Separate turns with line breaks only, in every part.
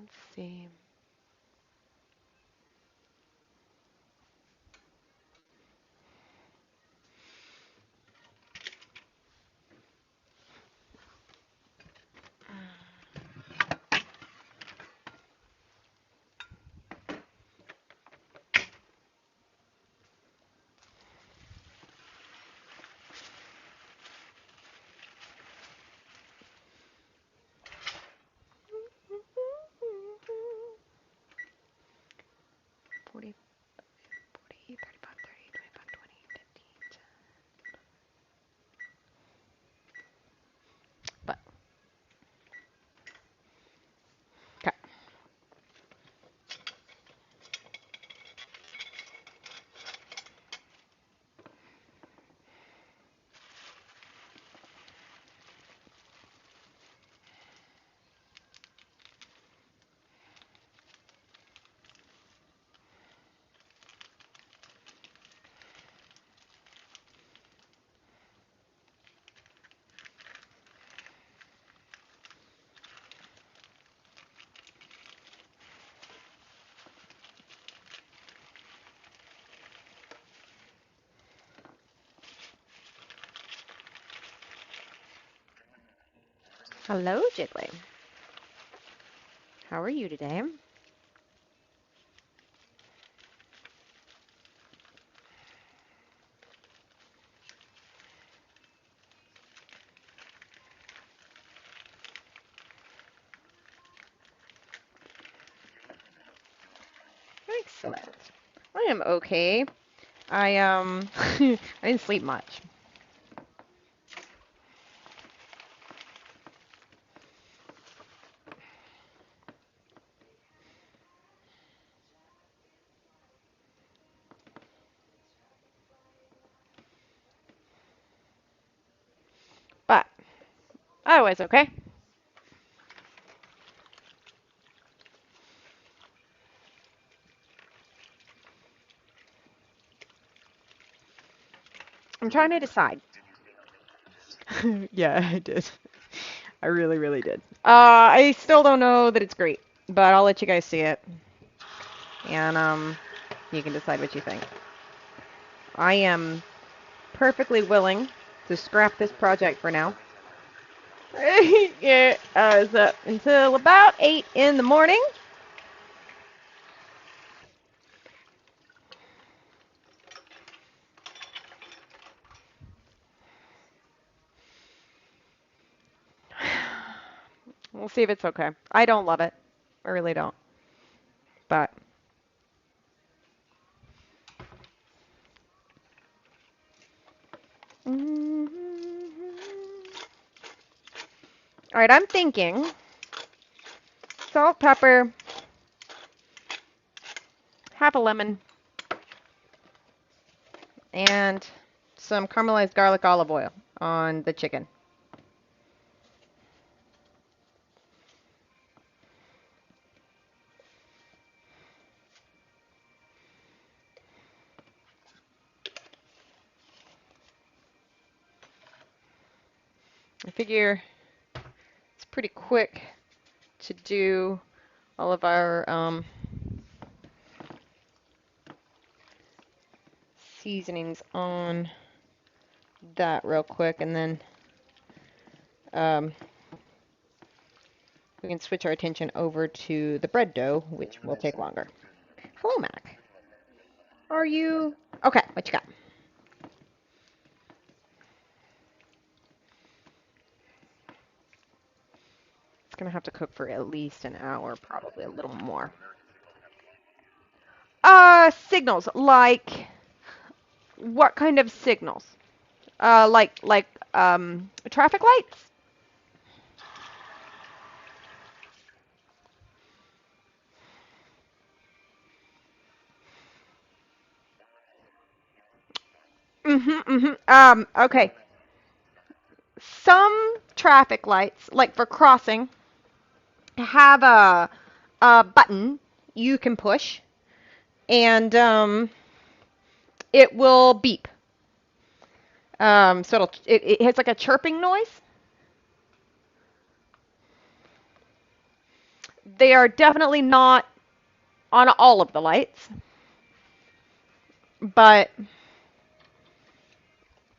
Let's see. Forty, 35, 30, 25, 20, 15. But, okay. Hello, Jiggly. How are you today? Excellent. I am okay. I didn't sleep much. But otherwise okay. I'm trying to decide. Yeah, I did. I really, really did. I still don't know that it's great, but I'll let you guys see it, and you can decide what you think. I am perfectly willing to scrap this project for now. Yeah, I was up until about 8 in the morning. We'll see if it's okay. I don't love it. I really don't. But all right, I'm thinking salt, pepper, half a lemon, and some caramelized garlic olive oil on the chicken. I figure it's pretty quick to do all of our seasonings on that real quick, and then um, we can switch our attention over to the bread dough, which will take longer. Hello, Mac. Are you okay? What you got? It's gonna have to cook for at least an hour, probably a little more. Signals like what kind of signals? Like traffic lights? Okay. Some traffic lights, like for crossing, have a button you can push, and it will beep. So it has like a chirping noise. They are definitely not on all of the lights, but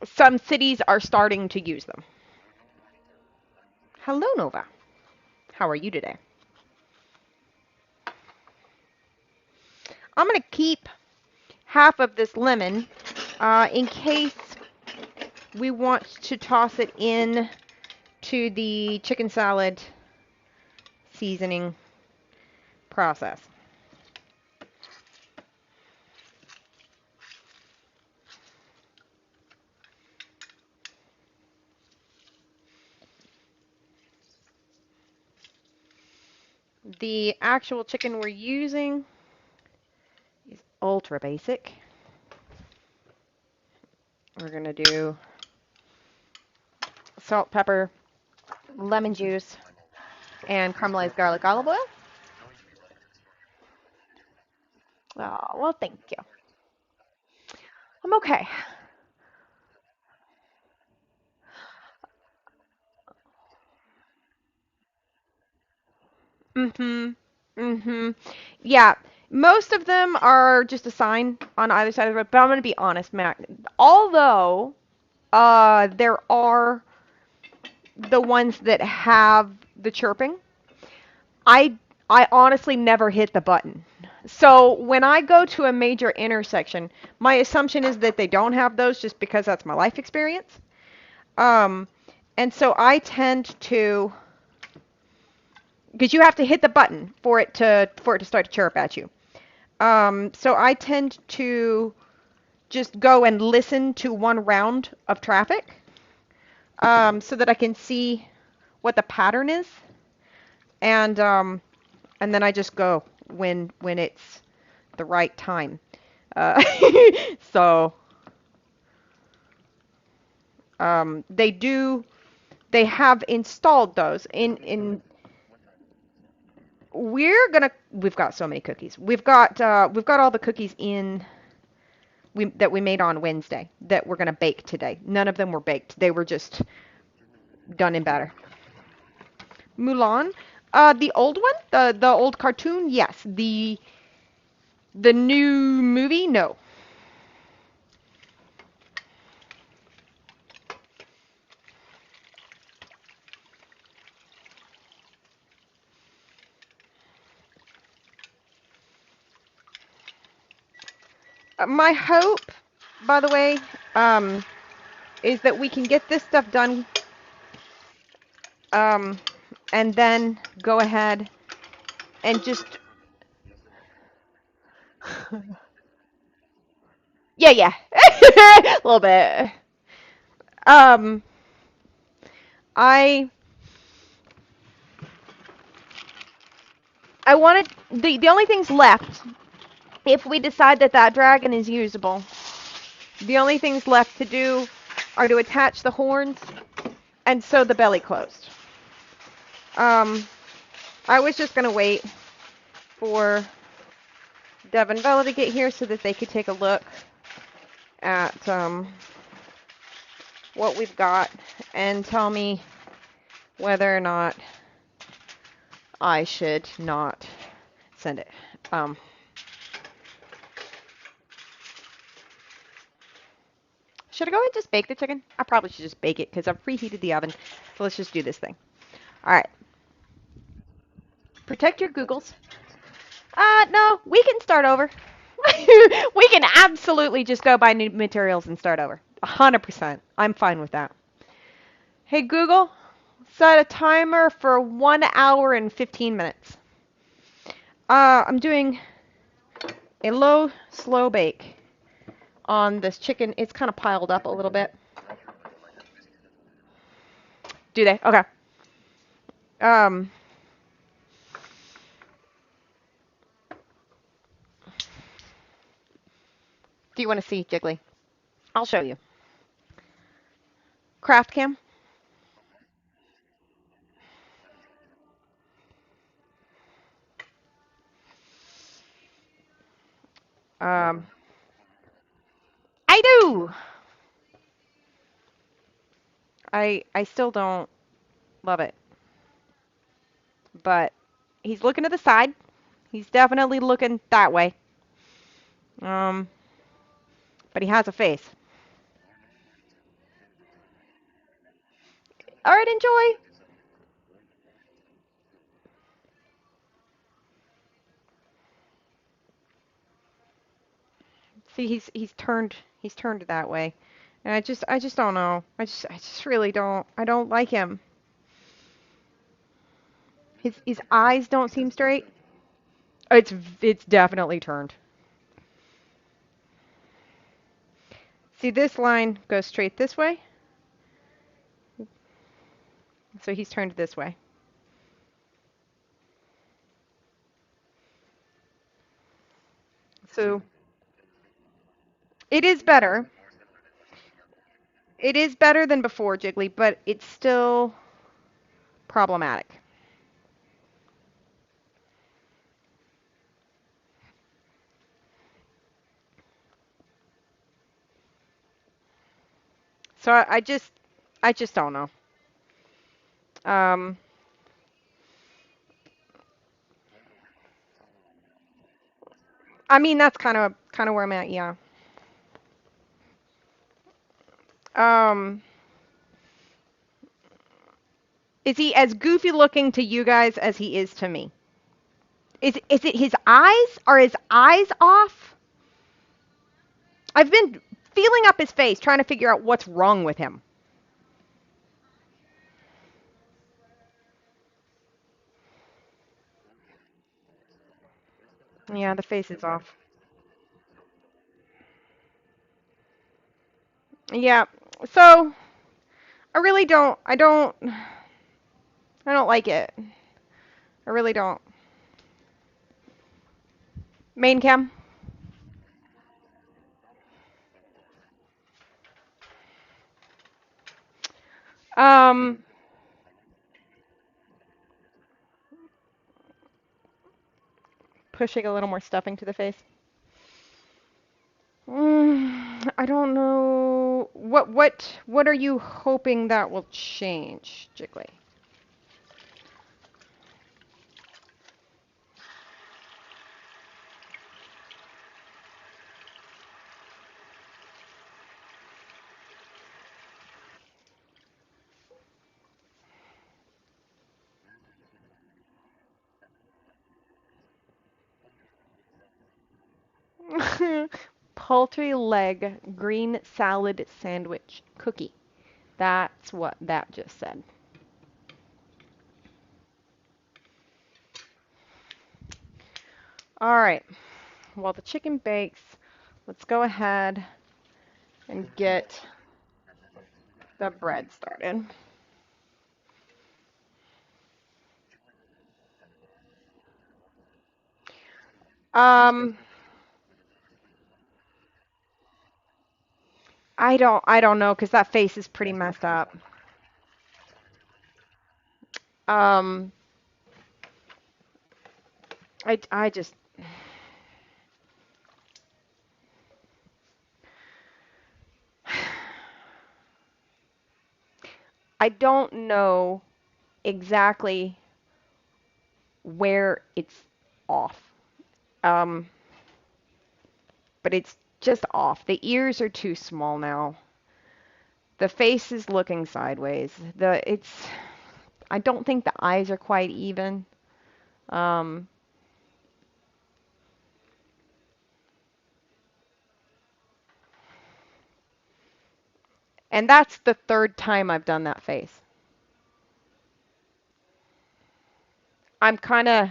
some cities are starting to use them. Hello, Nova. How are you today? I'm going to keep half of this lemon in case we want to toss it in to the chicken salad seasoning process. The actual chicken we're using is ultra basic. We're going to do salt, pepper, lemon juice, and caramelized garlic olive oil. Oh, well, thank you. I'm okay. Mm-hmm. Mm-hmm. Yeah. Most of them are just a sign on either side of the road, but I'm gonna be honest, Mac. Although there are the ones that have the chirping, I I honestly never hit the button. So when I go to a major intersection, my assumption is that they don't have those just because that's my life experience. Um, and so I tend to, because you have to hit the button for it to start to chirp at you. So I tend to just go and listen to one round of traffic, so that I can see what the pattern is, and and then I just go when it's the right time. Uh, so they do they have installed those in we've got so many cookies. We've got all the cookies in that we made on Wednesday that we're gonna bake today. None of them were baked. They were just done in batter. Mulan, the old one, the old cartoon, yes. The new movie, no. My hope, by the way, um, is that we can get this stuff done, um, and then go ahead and just yeah, yeah, a little bit. Um, I I wanted the only things left if we decide that that dragon is usable. The only things left to do are to attach the horns and sew the belly closed. Um, I was just gonna wait for Dev and Bella to get here so that they could take a look at what we've got and tell me whether or not I should not send it. Um, should I go ahead and just bake the chicken? I probably should just bake it because I've preheated the oven. So let's just do this thing. All right. Protect your Googles. No, we can start over. We can absolutely just go buy new materials and start over. 100%. I'm fine with that. Hey Google, set a timer for 1 hour and 15 minutes. I'm doing a low, slow bake on this chicken. It's kind of piled up a little bit. Do they? Okay. Um, do you want to see Jiggly? I'll show you. Craft cam. Um, I do. I still don't love it, but He's looking to the side. He's definitely looking that way. Um, but he has a face. All right, enjoy. See, he's turned that way. And I just don't know. I just really don't. I don't like him. His eyes don't seem straight. It's definitely turned. See, this line goes straight this way, so he's turned this way. So it is better. It is better than before, Jiggly, but it's still problematic. So I just don't know. Um, I mean that's kind of where I'm at, yeah. Um, is he as goofy looking to you guys as he is to me? Is it his eyes? Are his eyes off? I've been feeling up his face, trying to figure out what's wrong with him. Yeah, the face is off. Yeah. So I don't like it. I really don't. Main cam. Um, Pushing a little more stuffing to the face. I don't know. What are you hoping that will change, Jiggly? Poultry leg green salad sandwich cookie. That's what that just said. All right. While the chicken bakes, let's go ahead and get the bread started. Um, I don't know because that face is pretty messed up. Um, I just I don't know exactly where it's off. Um, but it's just off. The ears are too small now. The face is looking sideways. I don't think the eyes are quite even. Um, and that's the third time I've done that face. I'm kind of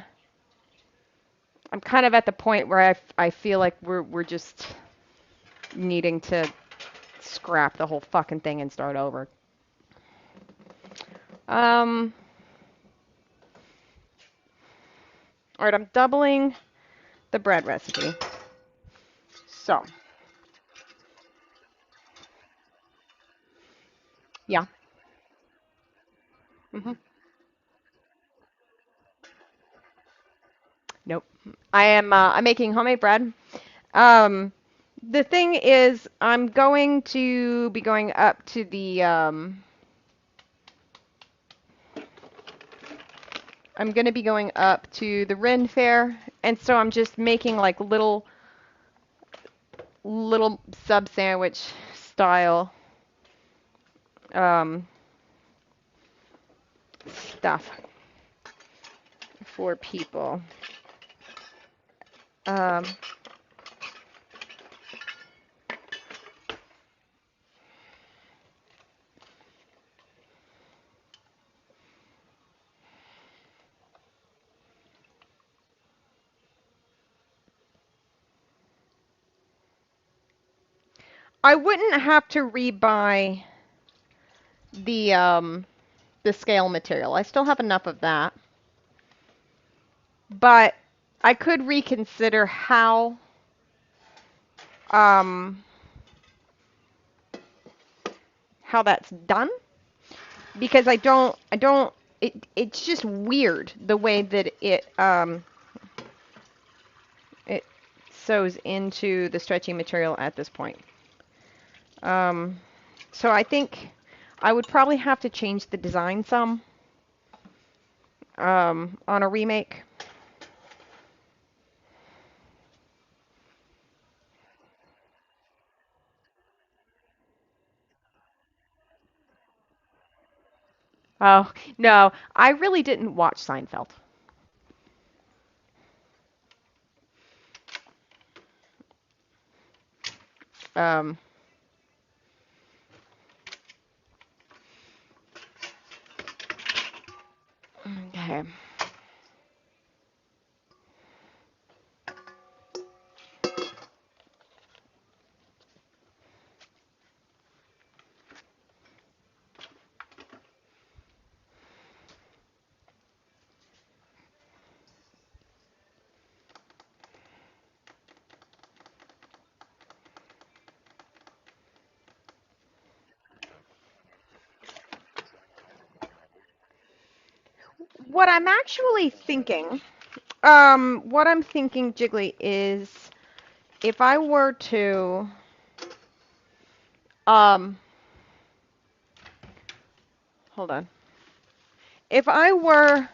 I'm kind of at the point where I feel like we're just needing to scrap the whole fucking thing and start over. Um, all right, I'm doubling the bread recipe. So, yeah. hmm Nope. I'm making homemade bread. Um, the thing is, I'm going to be going up to the I'm going to be going up to the Ren Fair, and so I'm just making like little sub sandwich style um, stuff for people. Um, I wouldn't have to rebuy the scale material. I still have enough of that. But I could reconsider um, how that's done because it's just weird the way that it sews into the stretchy material at this point. Um, so I think I would probably have to change the design some on a remake. Oh, no, I really didn't watch Seinfeld. Um, okay. What I'm actually thinking, what I'm thinking, Jiggly, is if I were to, um, hold on. If I were, let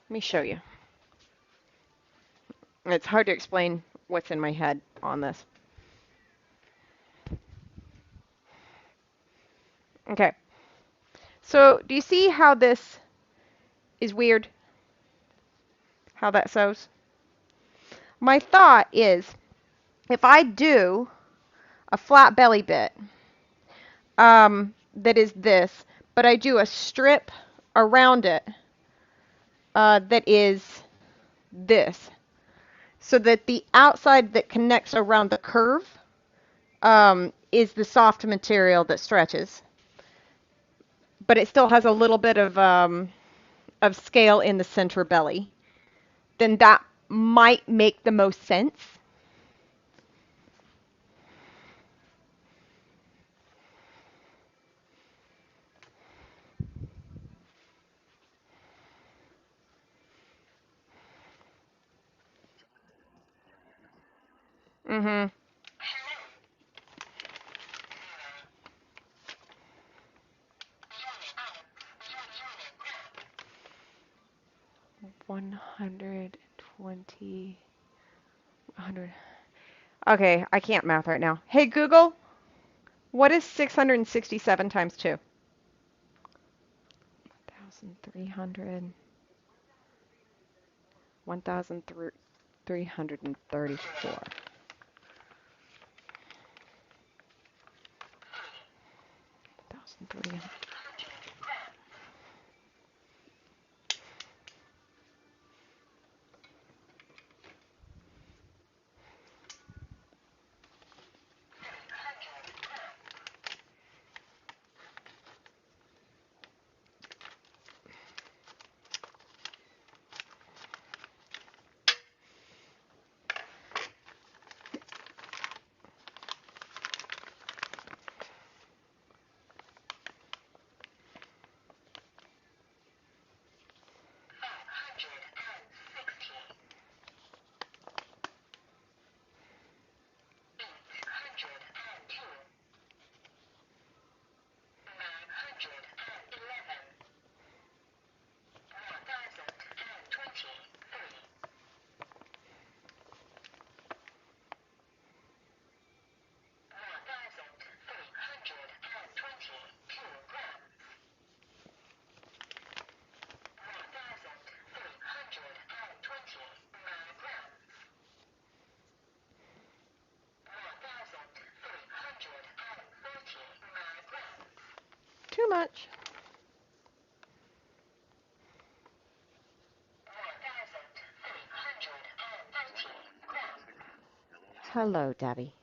me show you. It's hard to explain what's in my head on this. Okay. So, do you see how this is weird? How that sews? My thought is if I do a flat belly bit that is this, but I do a strip around it that is this, so that the outside that connects around the curve is the soft material that stretches, but it still has a little bit of scale in the center belly, then that might make the most sense. Mm-hmm. 120, 100. Okay, I can't math right now. Hey Google, what is 667 times 2? 1,300. 1,334. 1,300. much. Hello, Debbie.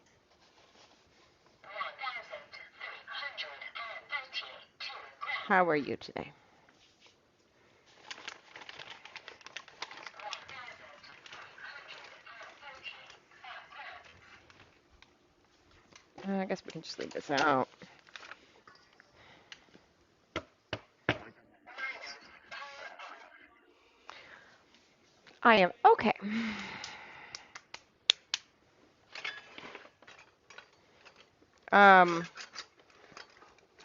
How are you today? I guess we can just leave this out. I am okay. I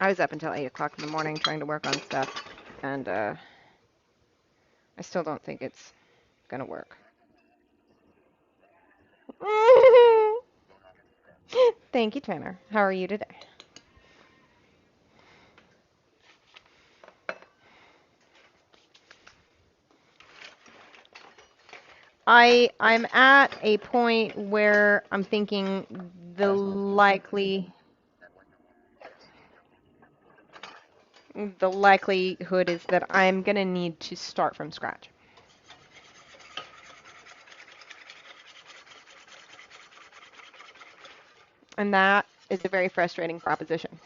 was up until 8 o'clock in the morning trying to work on stuff, and I still don't think it's gonna work. Thank you, Tanner. How are you today? I'm at a point where I'm thinking the likelihood is that I'm gonna need to start from scratch. And that is a very frustrating proposition.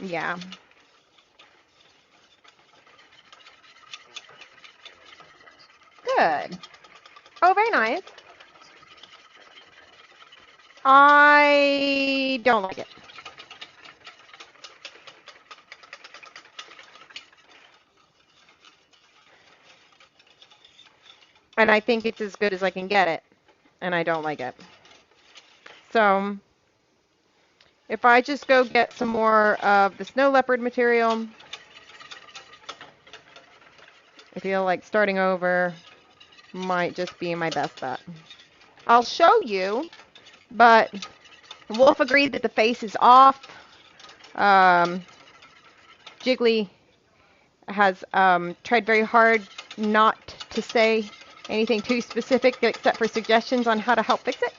Yeah. Good. Oh, very nice. I don't like it. And I think it's as good as I can get it. And I don't like it. So, if I just go get some more of the snow leopard material, I feel like starting over might just be my best bet. I'll show you, but Wolf agreed that the face is off. Jiggly has tried very hard not to say anything too specific except for suggestions on how to help fix it.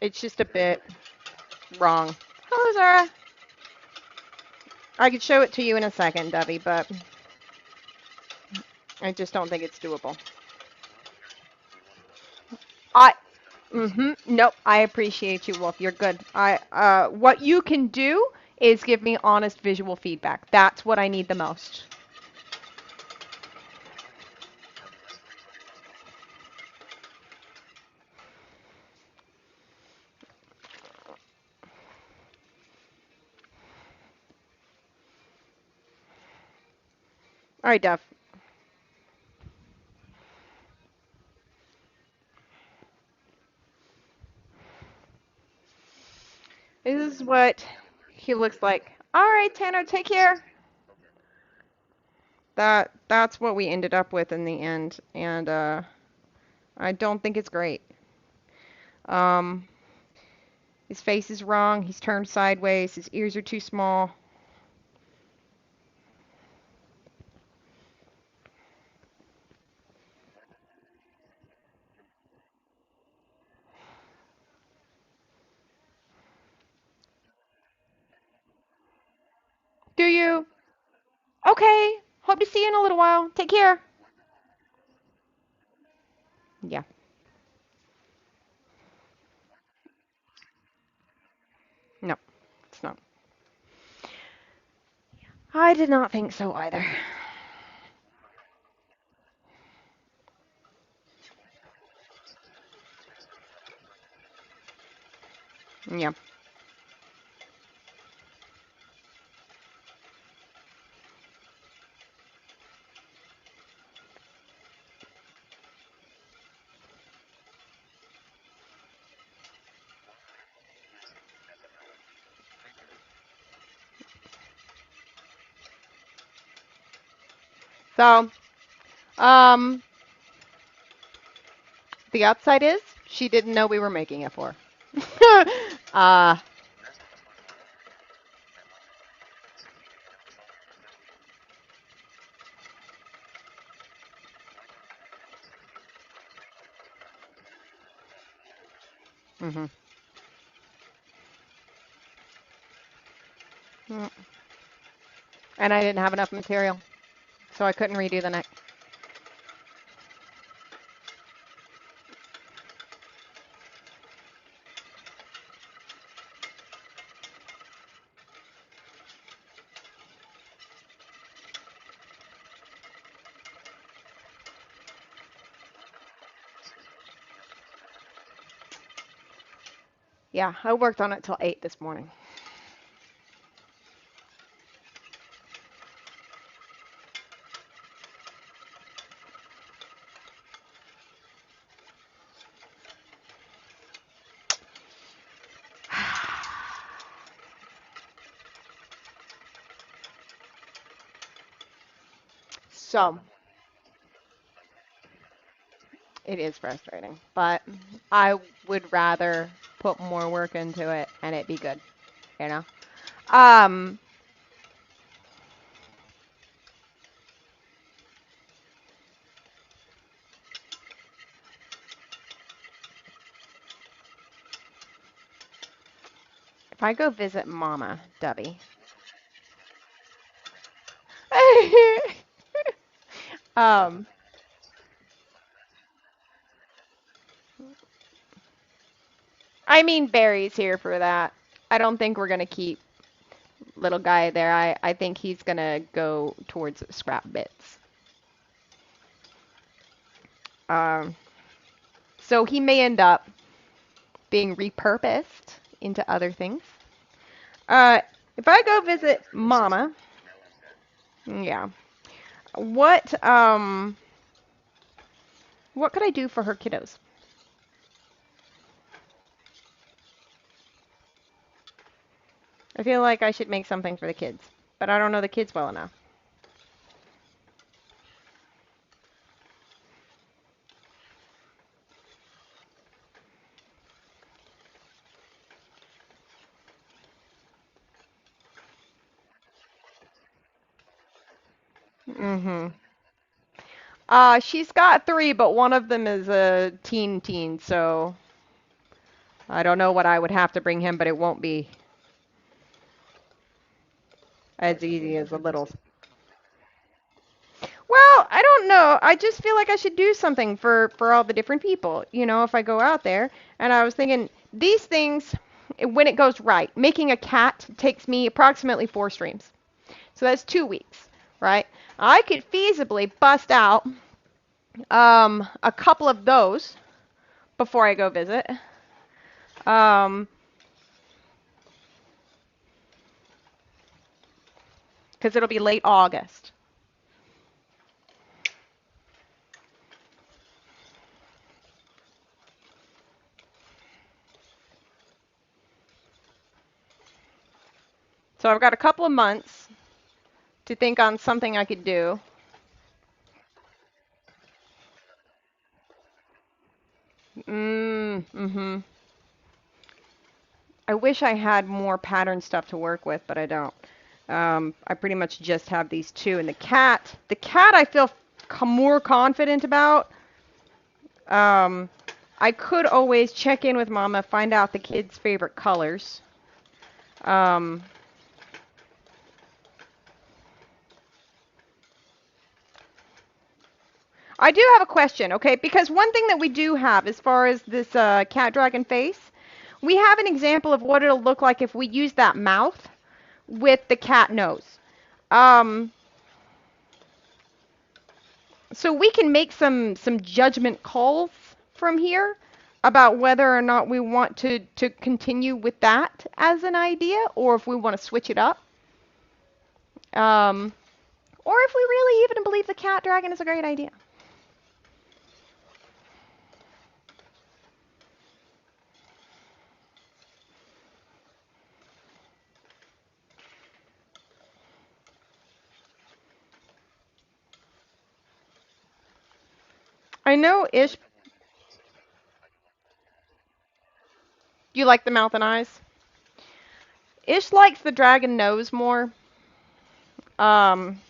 It's just a bit wrong. Hello, Zara. I could show it to you in a second, Debbie, but I just don't think it's doable. Nope, I appreciate you, Wolf. You're good. What you can do is give me honest visual feedback. That's what I need the most. All right, Duff. This is what he looks like. All right, Tanner, take care. That's what we ended up with in the end, and I don't think it's great. Um, his face is wrong. He's turned sideways. His ears are too small. Do you? Okay. Hope to see you in a little while. Take care. Yeah. No, it's not. I did not think so either. Yeah. So, um, the upside is she didn't know we were making it for her. uh, Mm-hmm. And I didn't have enough material, so I couldn't redo the neck. Yeah, I worked on it till 8 this morning. So, it is frustrating, but I would rather put more work into it and it be good, you know? Um, if I go visit Mama, Debbie. um, I mean, Barry's here for that. I don't think we're gonna keep little guy there. I think he's gonna go towards scrap bits. Um, so he may end up being repurposed into other things. Uh, if I go visit Mama, yeah. What what could I do for her kiddos? I feel like I should make something for the kids, but I don't know the kids well enough. Mm-hmm. She's got three, but one of them is a teen, so I don't know what I would have to bring him, but it won't be as easy as the littles. Well, I don't know. I just feel like I should do something for all the different people, if I go out there. And I was thinking these things, when it goes right, making a cat takes me approximately 4 streams. So that's 2 weeks, right? I could feasibly bust out a couple of those before I go visit. Um, because it'll be late August. So I've got a couple of months to think on something I could do. Mm-hmm. I wish I had more pattern stuff to work with, but I don't. I pretty much just have these two. And the cat I feel more confident about. Um, I could always check in with Mama, find out the kids' favorite colors. Um, I do have a question, okay? Because one thing that we do have as far as this cat dragon face, we have an example of what it'll look like if we use that mouth with the cat nose. Um, so we can make some judgment calls from here about whether or not we want to continue with that as an idea or if we want to switch it up. Um, or if we really even believe the cat dragon is a great idea. I know Ish, you like the mouth and eyes. Ish likes the dragon nose more. Um,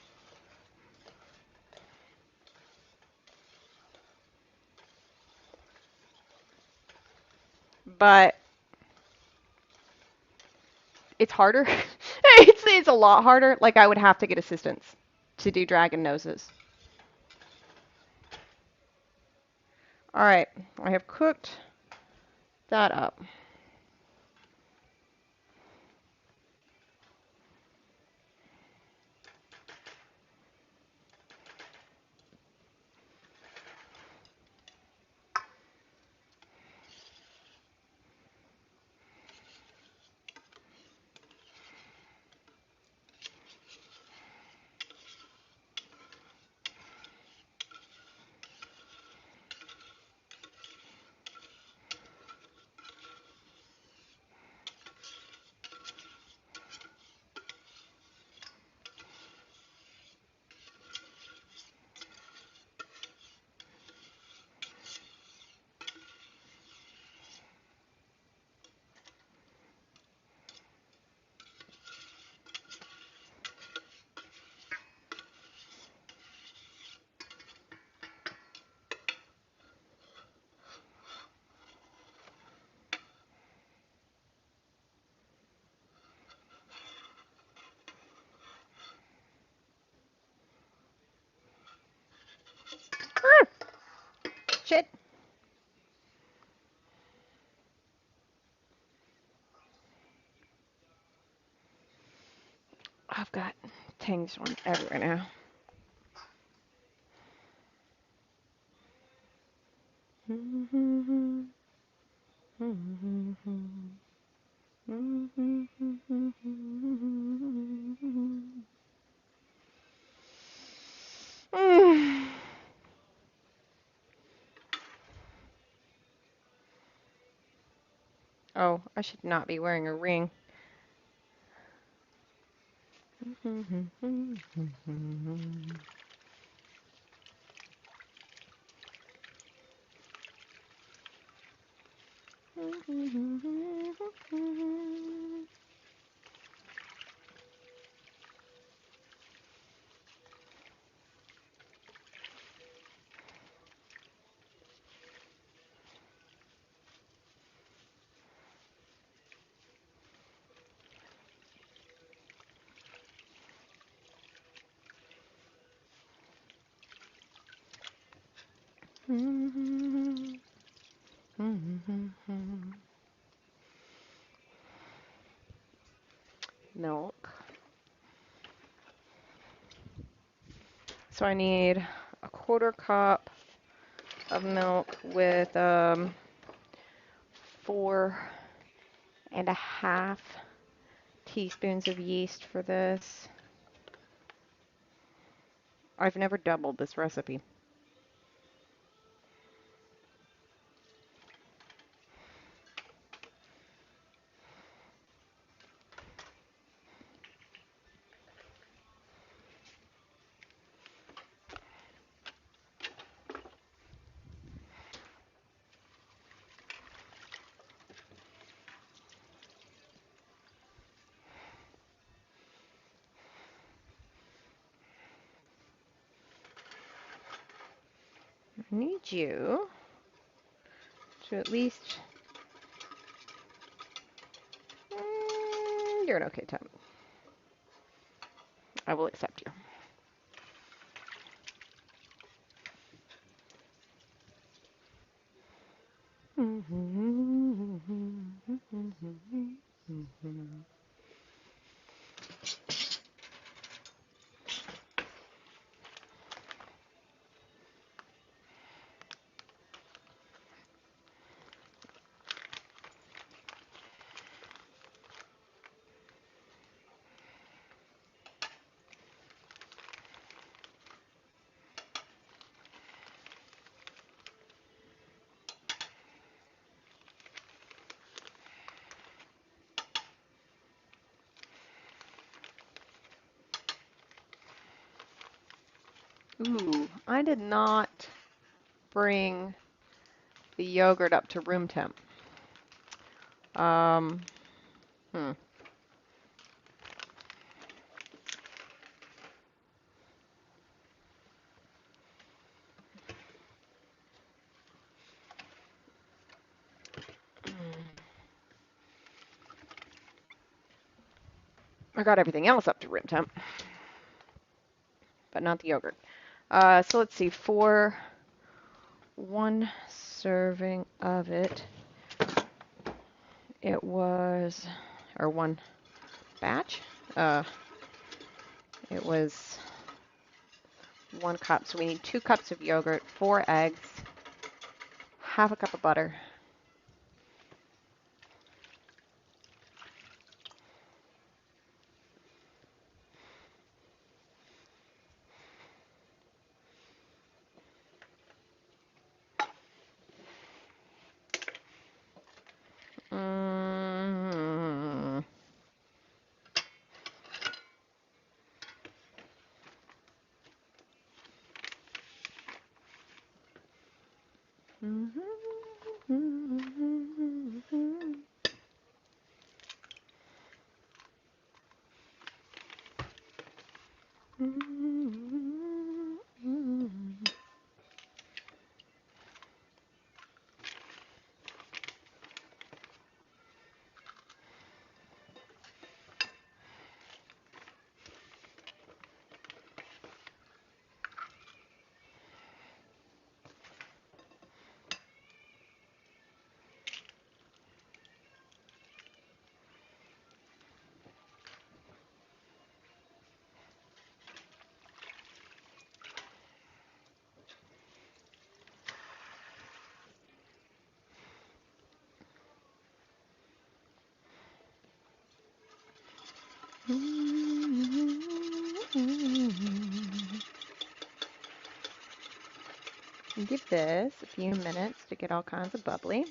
but it's harder. It's a lot harder. Like I would have to get assistance to do dragon noses. All right, I have cooked that up. Ah, shit. I've got tangs on everywhere now. Oh, I should not be wearing a ring. Milk. So I need a 1/4 cup of milk with 4.5 teaspoons of yeast for this. I've never doubled this recipe. I need you to at least... you're an okay temp. I will accept you. Ooh, I did not bring the yogurt up to room temp. Um, hmm. I got everything else up to room temp, but not the yogurt. So let's see, for 1 serving of it, it was, or one batch, it was 1 cup. So we need 2 cups of yogurt, 4 eggs, half a cup of butter. Mm. Give this a few minutes to get all kinds of bubbly.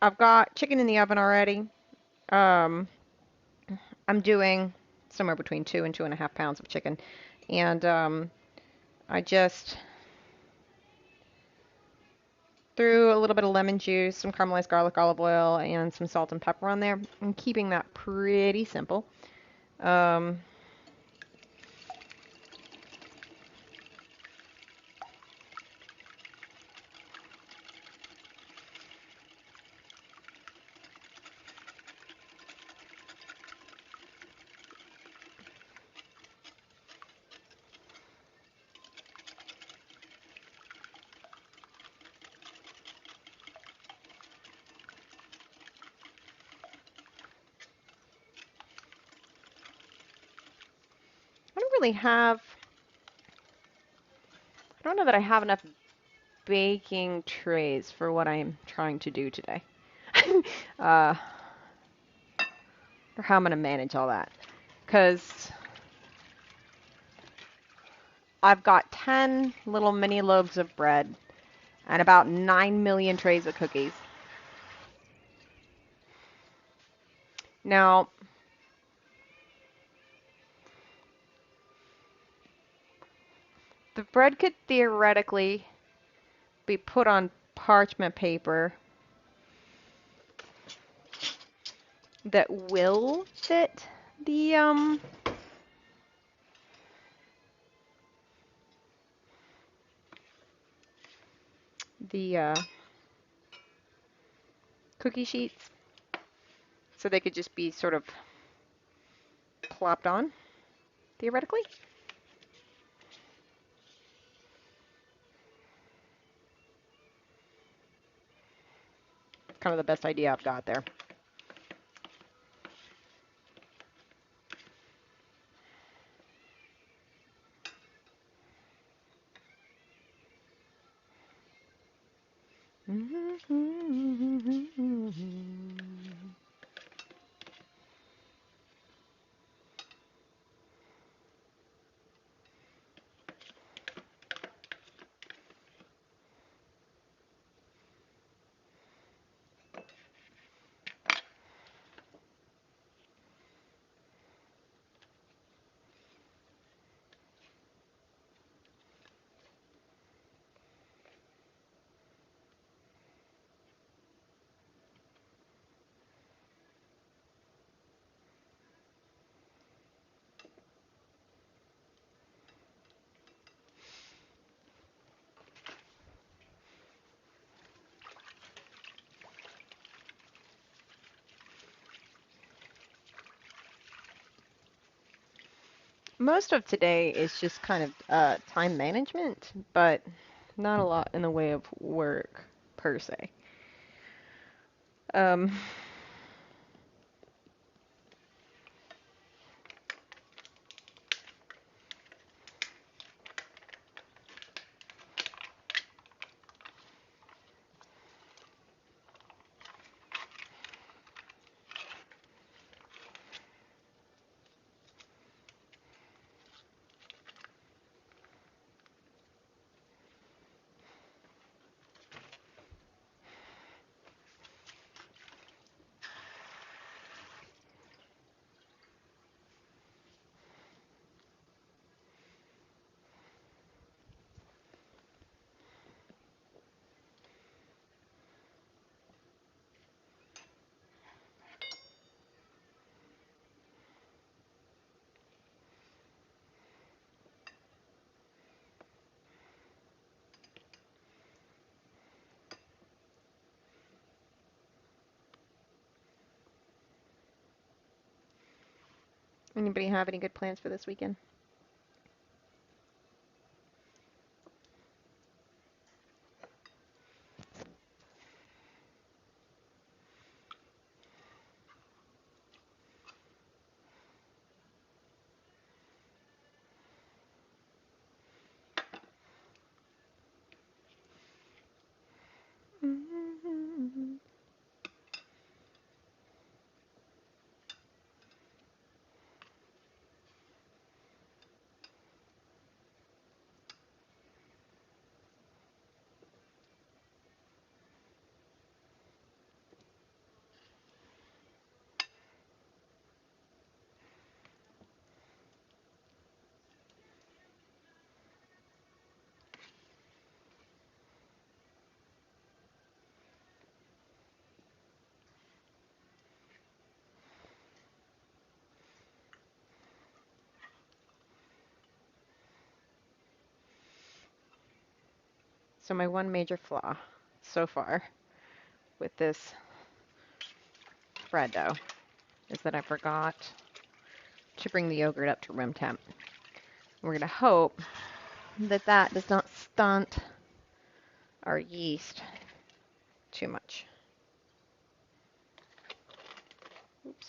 I've got chicken in the oven already. Um, I'm doing somewhere between 2 and 2.5 pounds of chicken, and I just threw a little bit of lemon juice, some caramelized garlic, olive oil, and some salt and pepper on there. I'm keeping that pretty simple. Um, I don't really have, I don't know that I have enough baking trays for what I'm trying to do today. uh, or how I'm going to manage all that. Because I've got 10 little mini loaves of bread and about 9 million trays of cookies. Now, the bread could theoretically be put on parchment paper that will fit the cookie sheets, so they could just be sort of plopped on, theoretically. Kind of the best idea I've got there. Most of today is just kind of time management, but not a lot in the way of work per se. Um, Anybody have any good plans for this weekend? So my one major flaw so far with this bread dough is that I forgot to bring the yogurt up to room temp. We're going to hope that that does not stunt our yeast too much. Oops.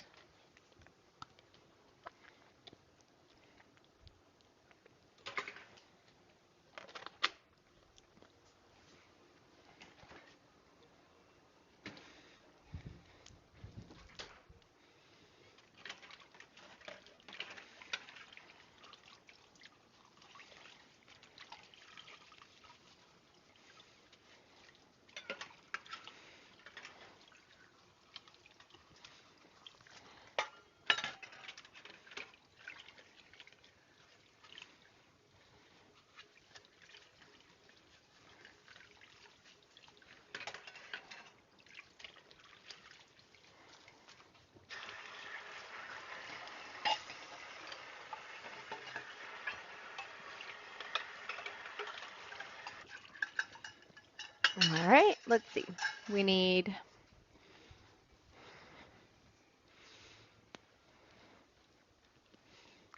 All right, let's see. We need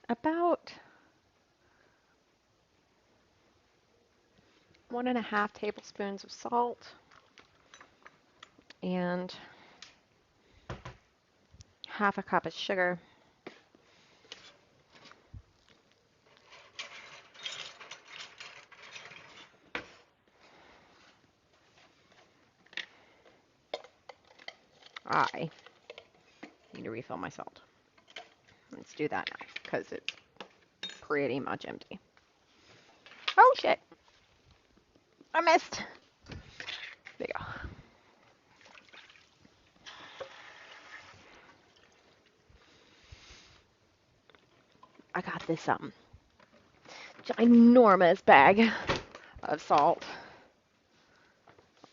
about 1.5 tablespoons of salt and half a cup of sugar. I need to refill my salt. Let's do that now because it's pretty much empty. Oh shit! I missed. There you go. I got this ginormous bag of salt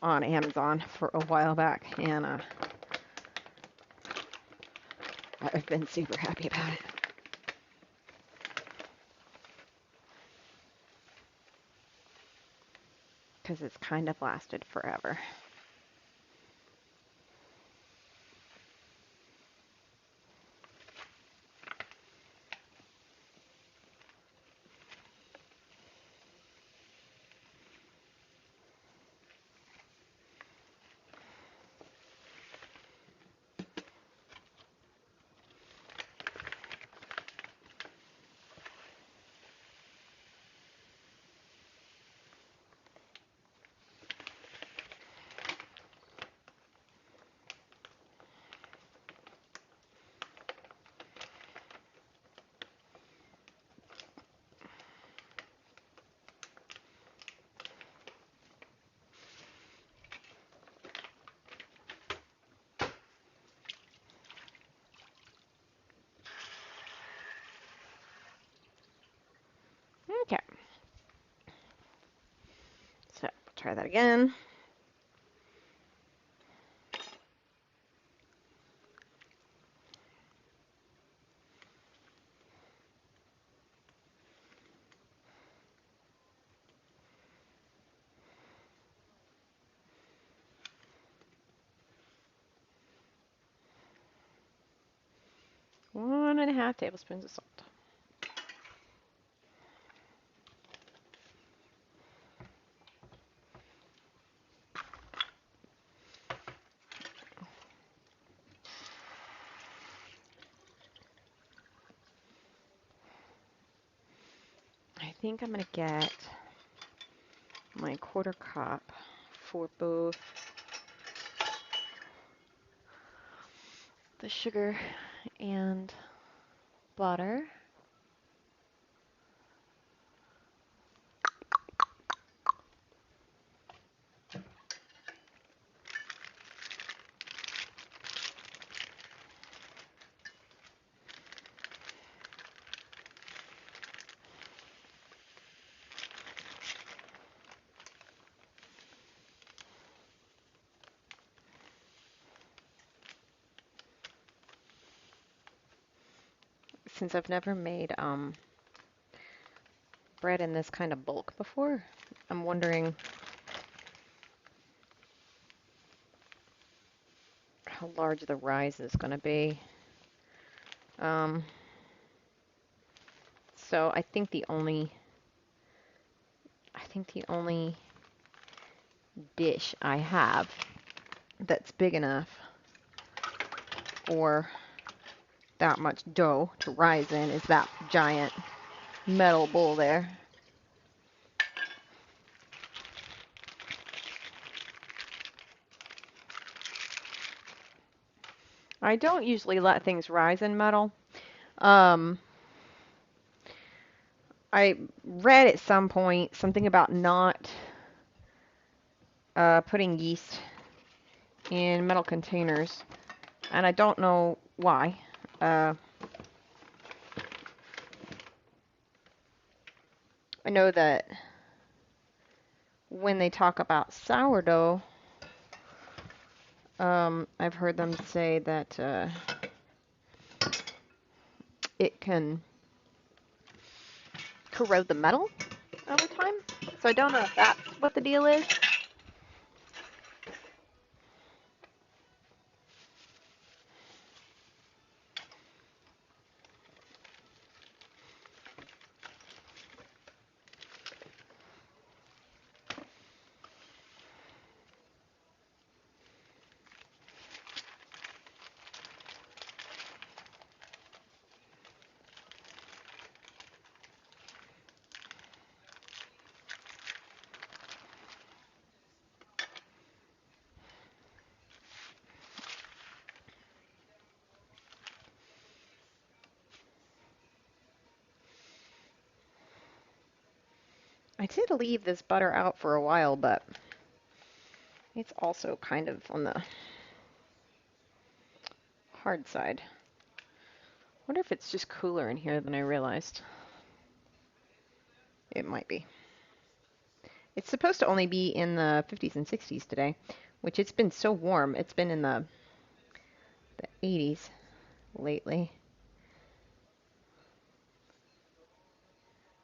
on Amazon for a while back, and I've been super happy about it. Because it's kind of lasted forever. try that again. One and a half tablespoons of salt. I think I'm going to get my 1/4 cup for both the sugar and butter. Since I've never made bread in this kind of bulk before, I'm wondering how large the rise is going to be. So I think the only dish I have that's big enough for that much dough to rise in is that giant metal bowl there. I don't usually let things rise in metal. I read at some point something about not putting yeast in metal containers, and I don't know why. I know that when they talk about sourdough, I've heard them say that it can corrode the metal over time. So I don't know if that's what the deal is. I did leave this butter out for a while, but it's also kind of on the hard side. I wonder if it's just cooler in here than I realized. It might be. It's supposed to only be in the 50s and 60s today, which it's been so warm. It's been in the 80s lately,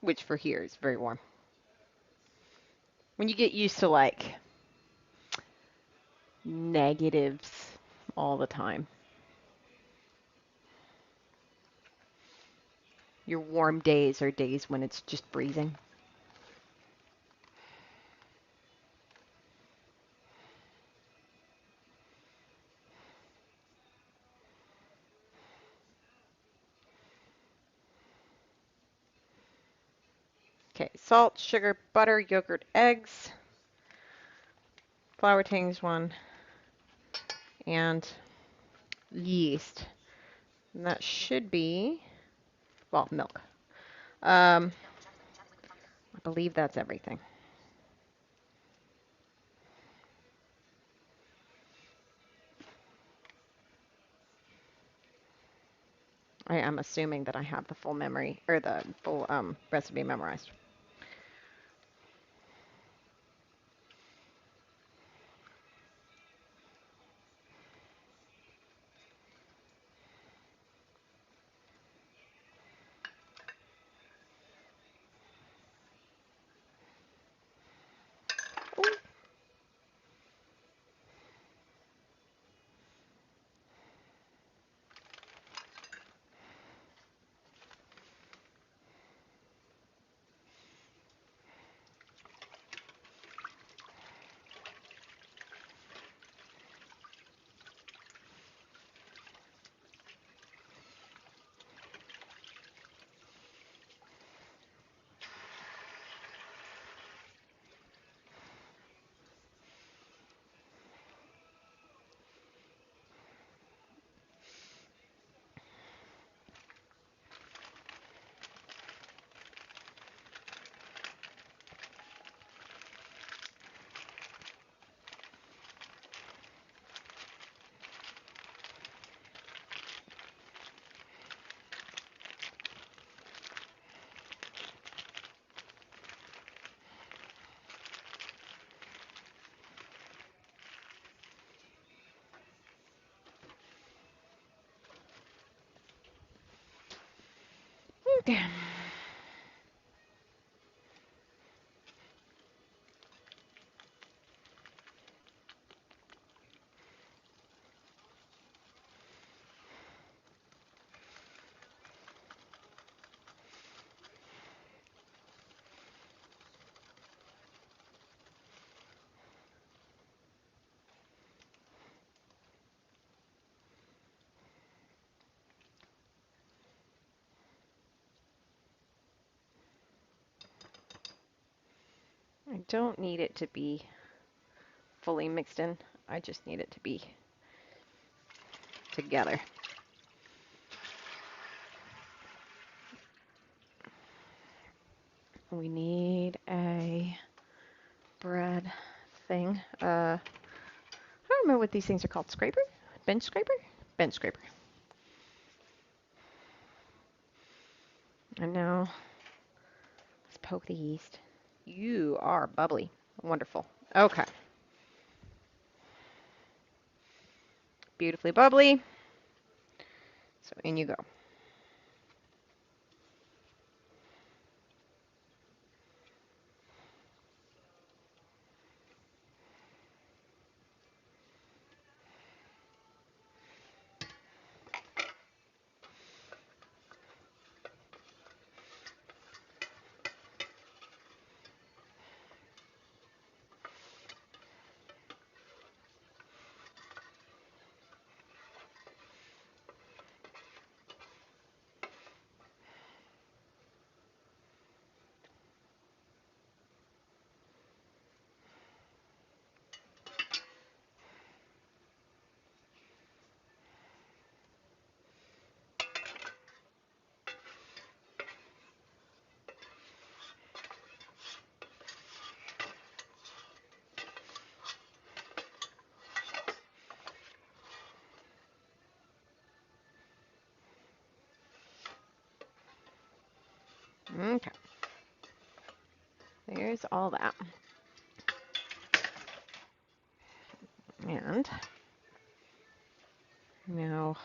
which for here is very warm. When you get used to like negatives all the time, your warm days are days when it's just freezing. Okay, salt, sugar, butter, yogurt, eggs, flour tings 1, and yeast. And that should be, well, milk. I believe that's everything. I am assuming that I have the full memory, or the full recipe memorized. Okay. I don't need it to be fully mixed in. I just need it to be together. We need a bread thing. I don't remember what these things are called. Scraper? Bench scraper? Bench scraper. And now let's poke the yeast. You are bubbly. Wonderful. Okay. Beautifully bubbly. So in you go. Okay. There's all that. And now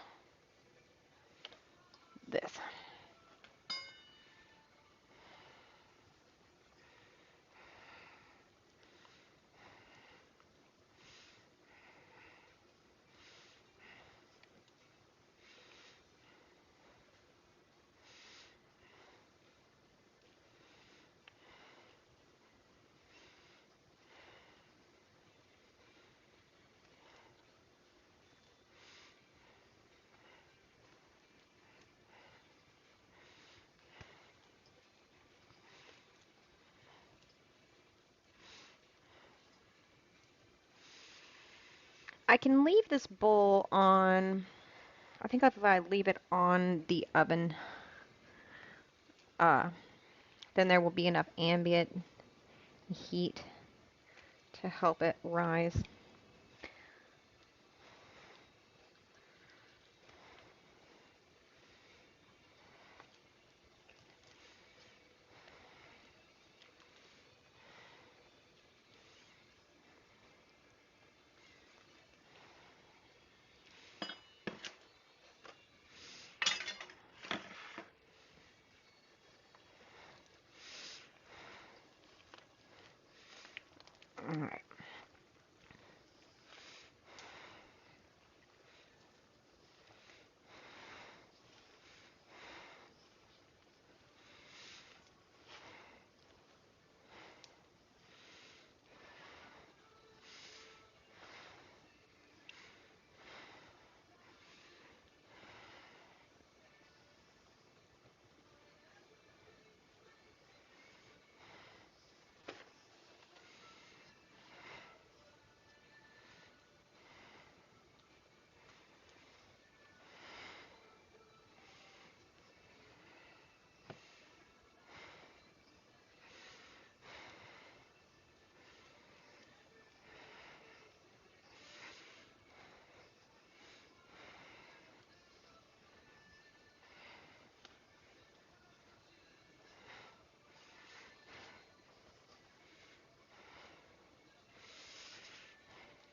this. I can leave this bowl on, I think if I leave it on the oven, uh, then there will be enough ambient heat to help it rise. All right.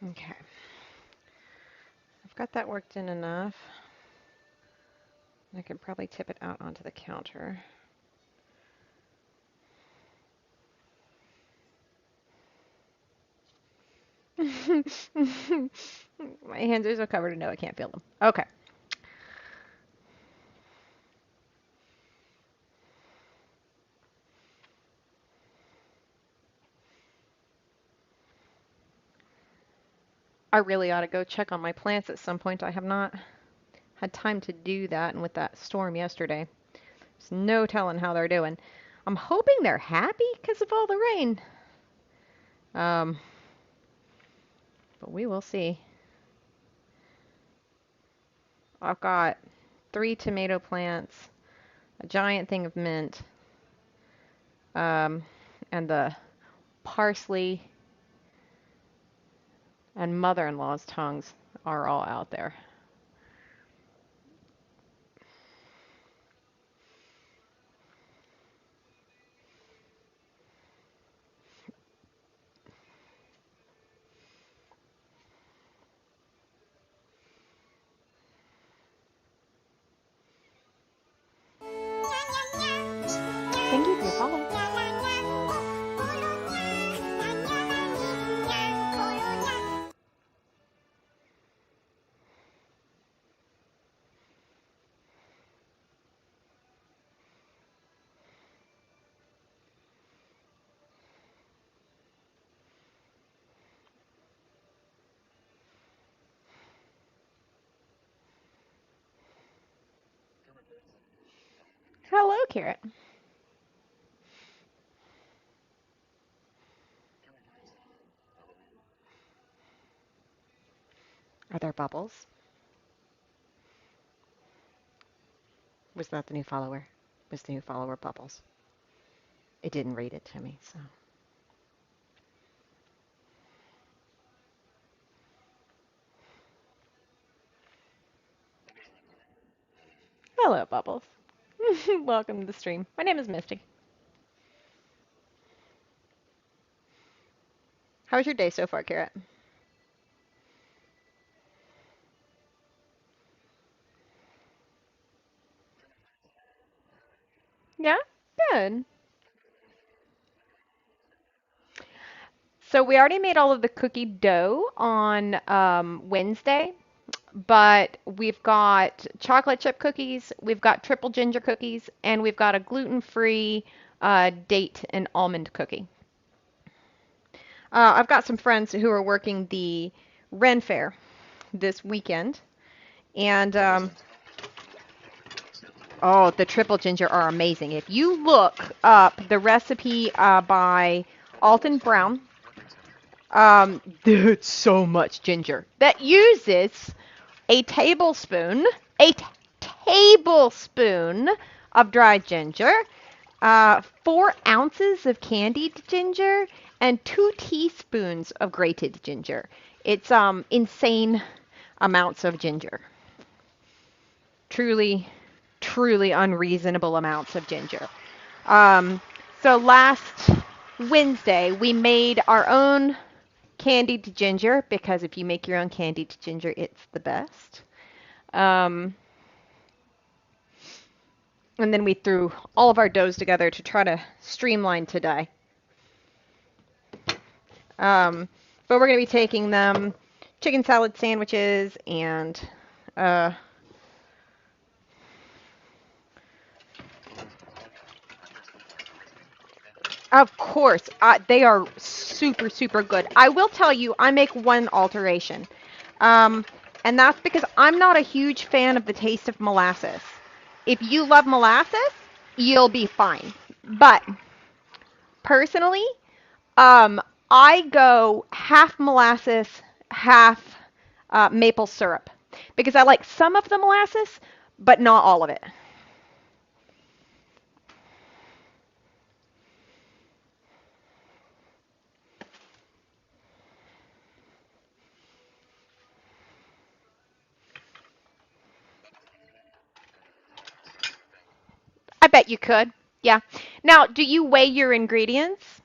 Okay. I've got that worked in enough. I can probably tip it out onto the counter. My hands are so covered and no, I can't feel them. Okay. I really ought to go check on my plants at some point. I have not had time to do that, and with that storm yesterday, there's no telling how they're doing. I'm hoping they're happy because of all the rain. Um, but we will see. I've got 3 tomato plants, a giant thing of mint, um, and the parsley and mother-in-law's tongues are all out there. Thank you for your follow. Hello, Carrot. Are there bubbles? Was that the new follower? Was the new follower bubbles? It didn't read it to me, so. Hello, Bubbles. Welcome to the stream. My name is Misty. How was your day so far, Carrot? Yeah? Good. So we already made all of the cookie dough on Wednesday, but we've got chocolate chip cookies, we've got triple ginger cookies, and we've got a gluten-free date and almond cookie. I've got some friends who are working the Ren Fair this weekend, and oh, the triple ginger are amazing. If you look up the recipe by Alton Brown, there's so much ginger that uses a tablespoon, a tablespoon of dried ginger, 4 ounces of candied ginger, and 2 teaspoons of grated ginger. It's insane amounts of ginger. Truly, truly unreasonable amounts of ginger. So last Wednesday, we made our own candied ginger, because if you make your own candied ginger, it's the best. And then we threw all of our doughs together to try to streamline today. But we're going to be taking them chicken salad sandwiches and of course, they are super, super good. I will tell you, I make one alteration. And that's because I'm not a huge fan of the taste of molasses. If you love molasses, you'll be fine. But personally, I go half molasses, half maple syrup. Because I like some of the molasses, but not all of it. I bet you could. Yeah. Now, do you weigh your ingredients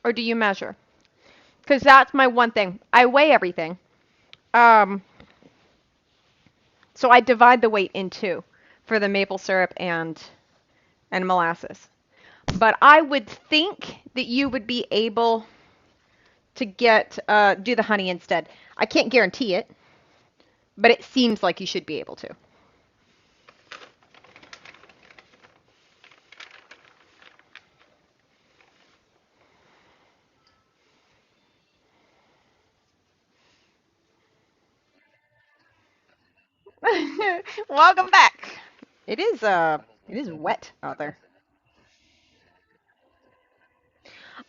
or do you measure? Because that's my one thing. I weigh everything. Um, so I divide the weight in two for the maple syrup and molasses. But I would think that you would be able to get do the honey instead. I can't guarantee it, but it seems like you should be able to. Welcome back. It is wet out there.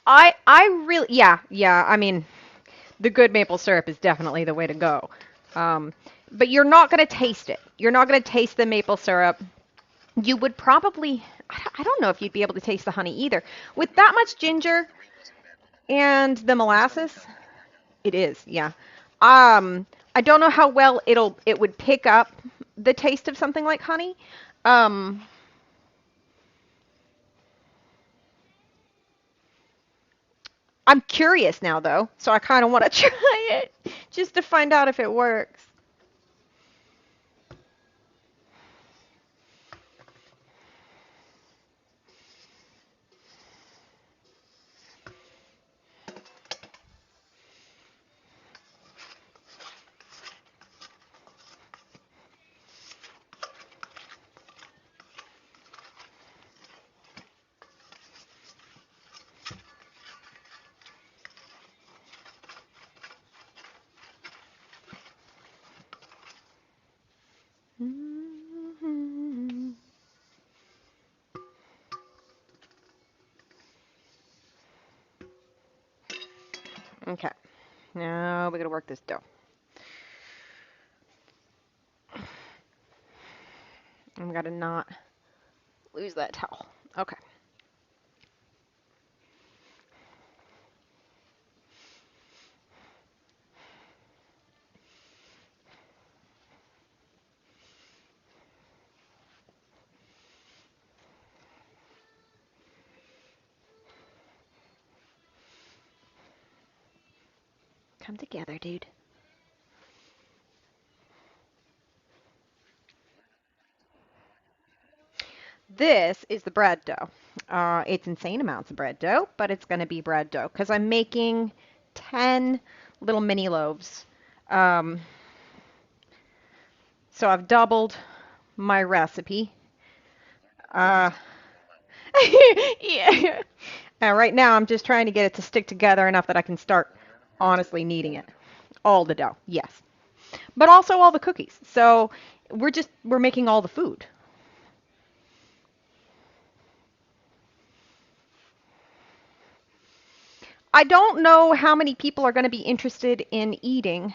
I really yeah, I mean, the good maple syrup is definitely the way to go. Um, but you're not going to taste it. You're not going to taste the maple syrup. You would probably, I don't know if you'd be able to taste the honey either. With that much ginger and the molasses, it is, yeah. I don't know how well it would pick up the taste of something like honey. Um, I'm curious now though, so I kind of want to try it just to find out if it works. Okay, now we gotta work this dough. We gotta not lose that towel. Okay. Come together, dude. This is the bread dough. It's insane amounts of bread dough, but it's going to be bread dough because I'm making 10 little mini loaves. Um, so I've doubled my recipe. Uh, yeah. Right now, I'm just trying to get it to stick together enough that I can start honestly kneading it. All the dough, yes. But also all the cookies. So we're making all the food. I don't know how many people are going to be interested in eating,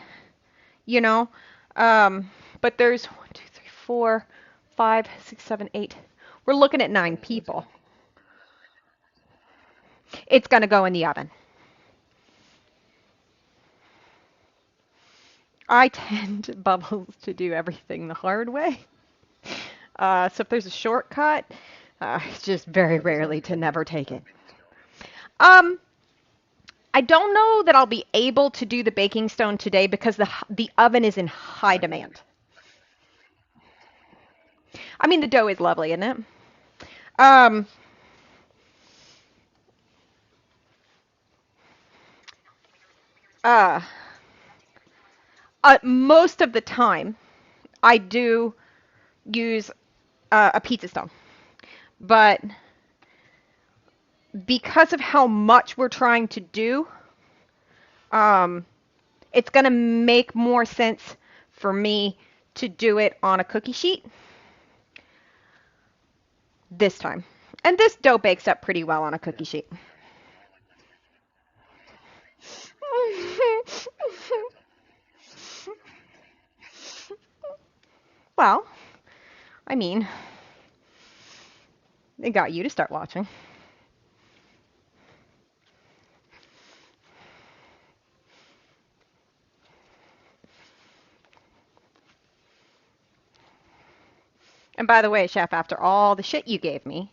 you know. But there's 1, 2, 3, 4, 5, 6, 7, 8. We're looking at 9 people. It's going to go in the oven. I tend, Bubbles, to do everything the hard way. So if there's a shortcut, it's just very rarely to never take it. Um, I don't know that I'll be able to do the baking stone today because the oven is in high demand. I mean, the dough is lovely, isn't it? Um, uh, most of the time, I do use a pizza stone, but because of how much we're trying to do, um, it's going to make more sense for me to do it on a cookie sheet this time. And this dough bakes up pretty well on a cookie sheet. Well, I mean, it got you to start watching. And by the way, Chef, after all the shit you gave me,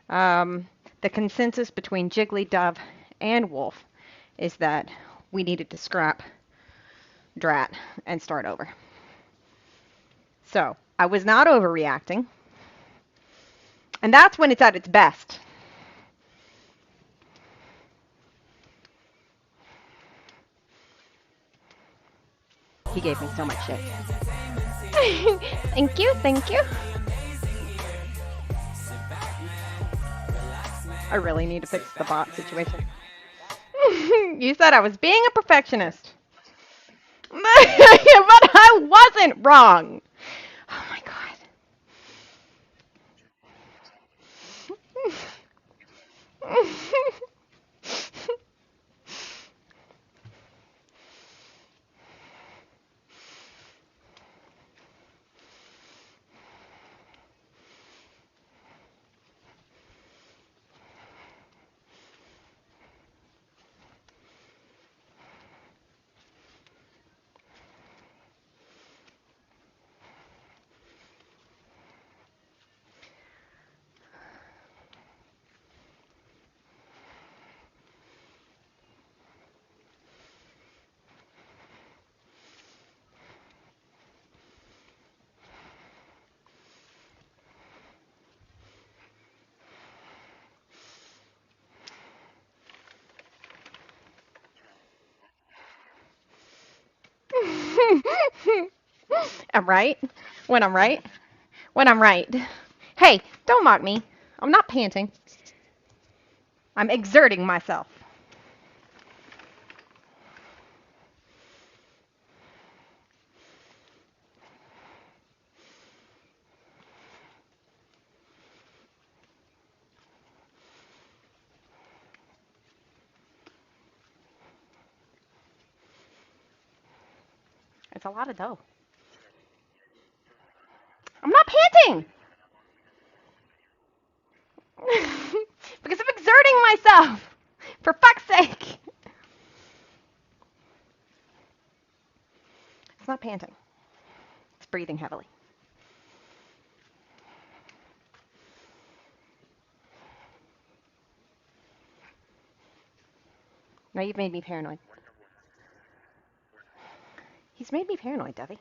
um, the consensus between Jiggly, Dove, and Wolf is that we needed to scrap Drat and start over. So I was not overreacting. And that's when it's at its best. He gave me so much shit. Thank you, thank you. I really need to fix the bot situation. You said I was being a perfectionist. But I wasn't wrong. Oh my god. I'm right. When I'm right. When I'm right. Hey, don't mock me. I'm not panting. I'm exerting myself. It's a lot of dough. I'm not panting! Because I'm exerting myself! For fuck's sake! It's not panting. It's breathing heavily. Now you've made me paranoid. He's made me paranoid, Debbie.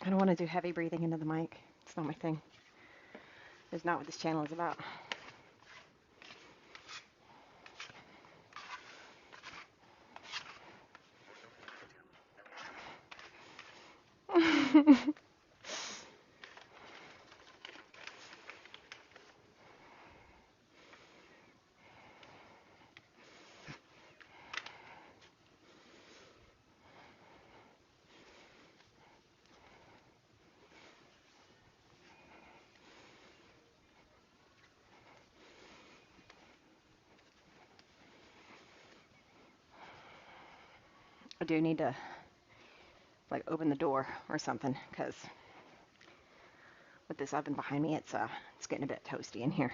I don't want to do heavy breathing into the mic. It's not my thing. It's not what this channel is about. I do need to like open the door or something because with this oven behind me, it's getting a bit toasty in here.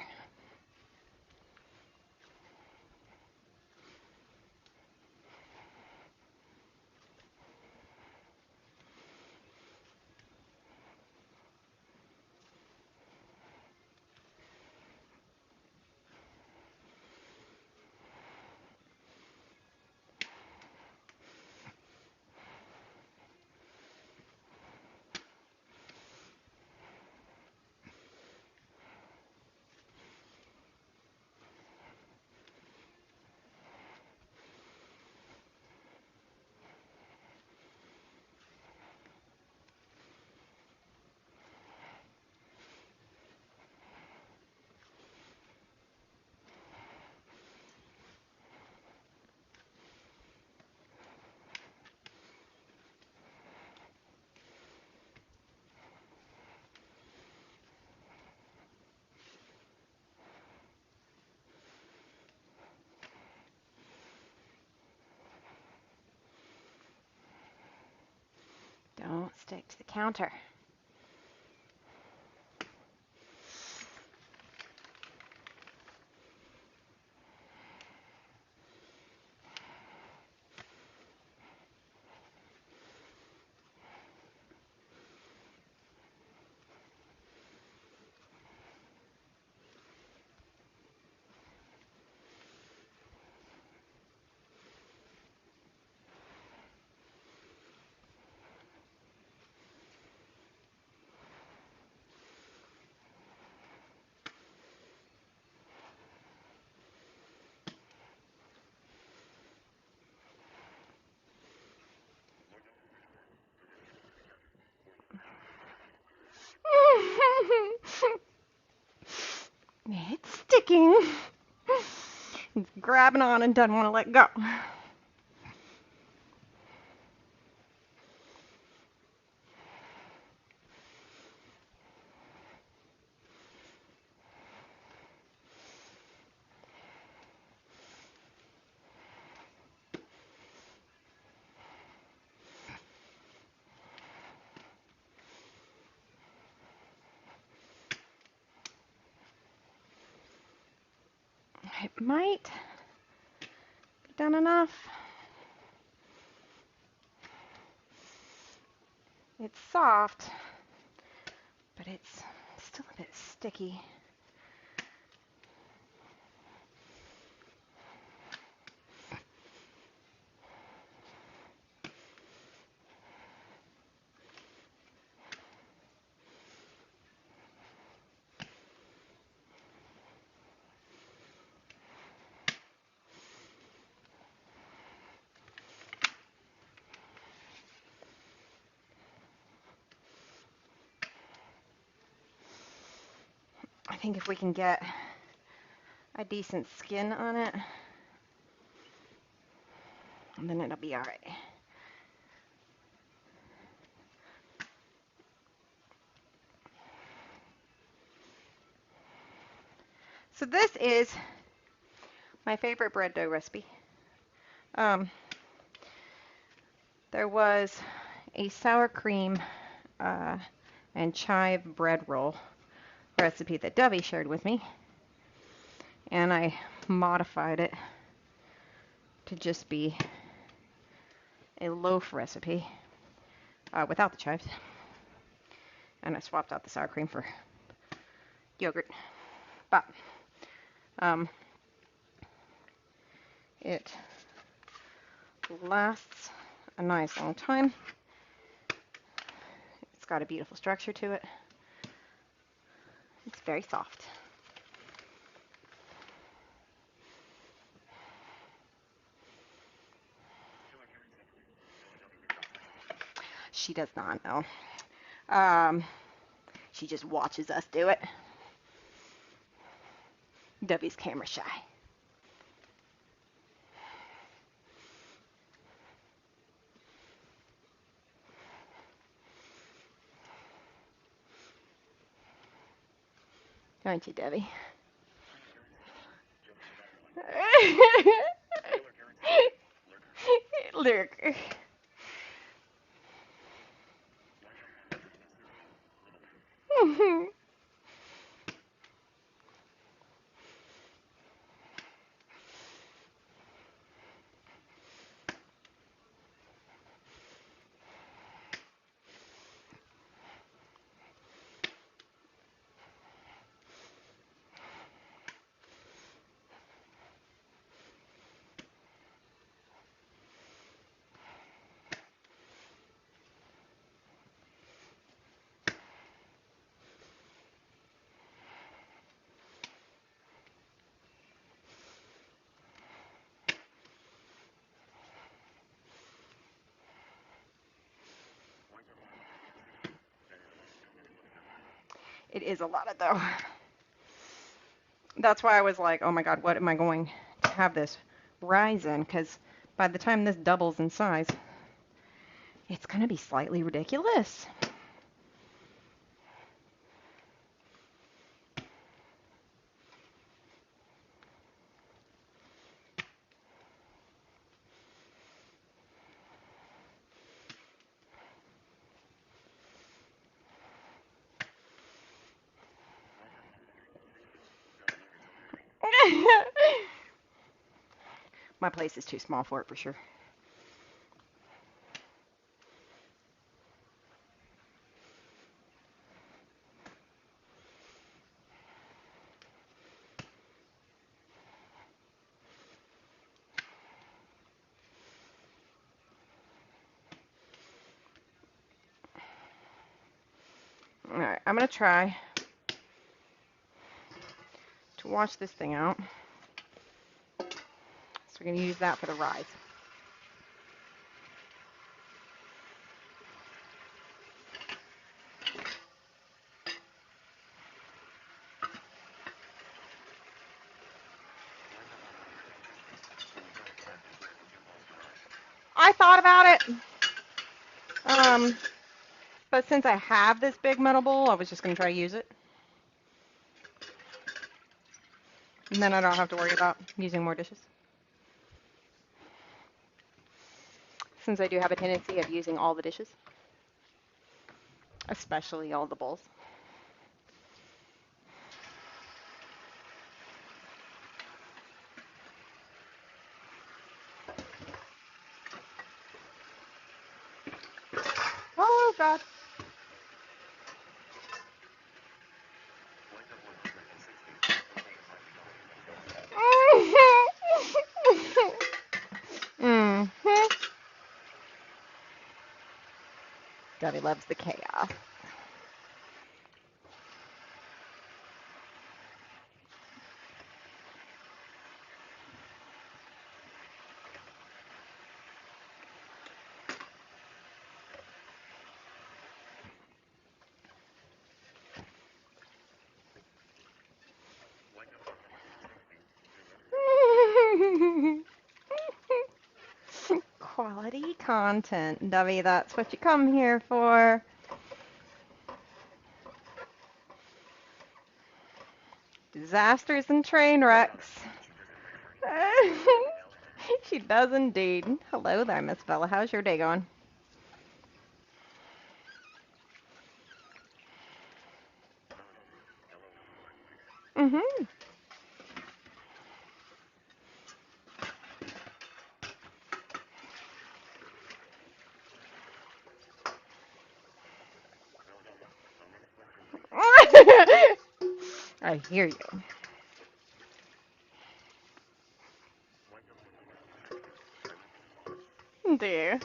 Don't stick to the counter. sticking. It's grabbing on and doesn't want to let go. It might be done enough. It's soft, but it's still a bit sticky. I think if we can get a decent skin on it, then it'll be all right. So this is my favorite bread dough recipe. There was a sour cream and chive bread roll recipe that Debbie shared with me, and I modified it to just be a loaf recipe without the chives, and I swapped out the sour cream for yogurt, but it lasts a nice long time. It's got a beautiful structure to it. It's very soft. She does not know. She just watches us do it. Debbie's camera shy. Aren't you, Debbie? Lurker. It is a lot of dough. That's why I was like, oh my god, what am I going to have this rise in? Because by the time this doubles in size, it's going to be slightly ridiculous. My place is too small for it, for sure. Alright, I'm going to try to wash this thing out. So we're going to use that for the rise. I thought about it. But since I have this big metal bowl, I was just going to try to use it. And then I don't have to worry about using more dishes. Since I do have a tendency of using all the dishes. Especially all the bowls. Oh, God. Mm-hmm. Daddy loves the chaos. Quality content, Dovey. That's what you come here for. Disasters and train wrecks. She does indeed. Hello there, Miss Bella. How's your day going? Mm-hmm. I hear you. Dear.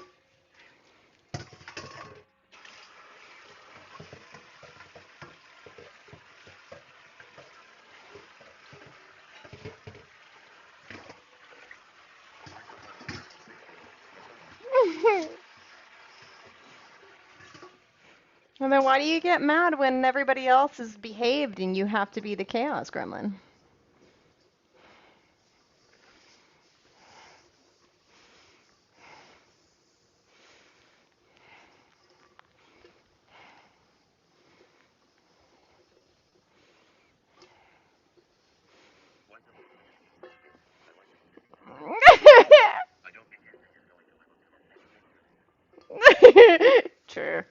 Well, then why do you get mad when everybody else is behaved and you have to be the chaos gremlin? True.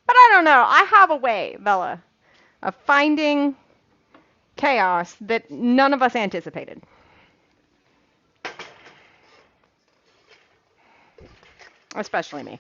But I don't know. I have a way, Bella, of finding chaos that none of us anticipated. Especially me.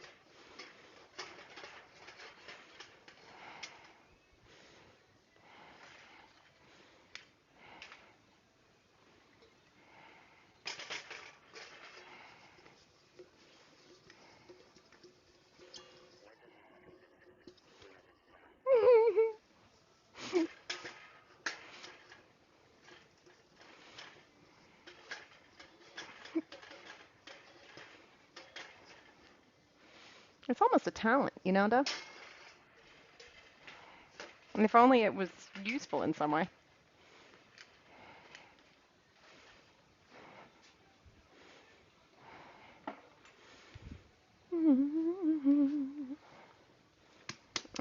It's almost a talent, you know, Dove? And if only it was useful in some way.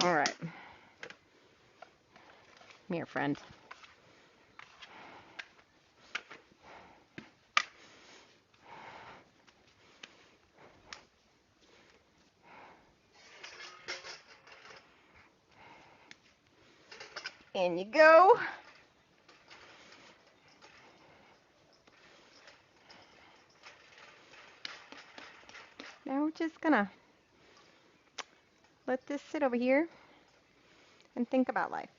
All right. Come here, friend. In you go. Now we're just gonna let this sit over here and think about life.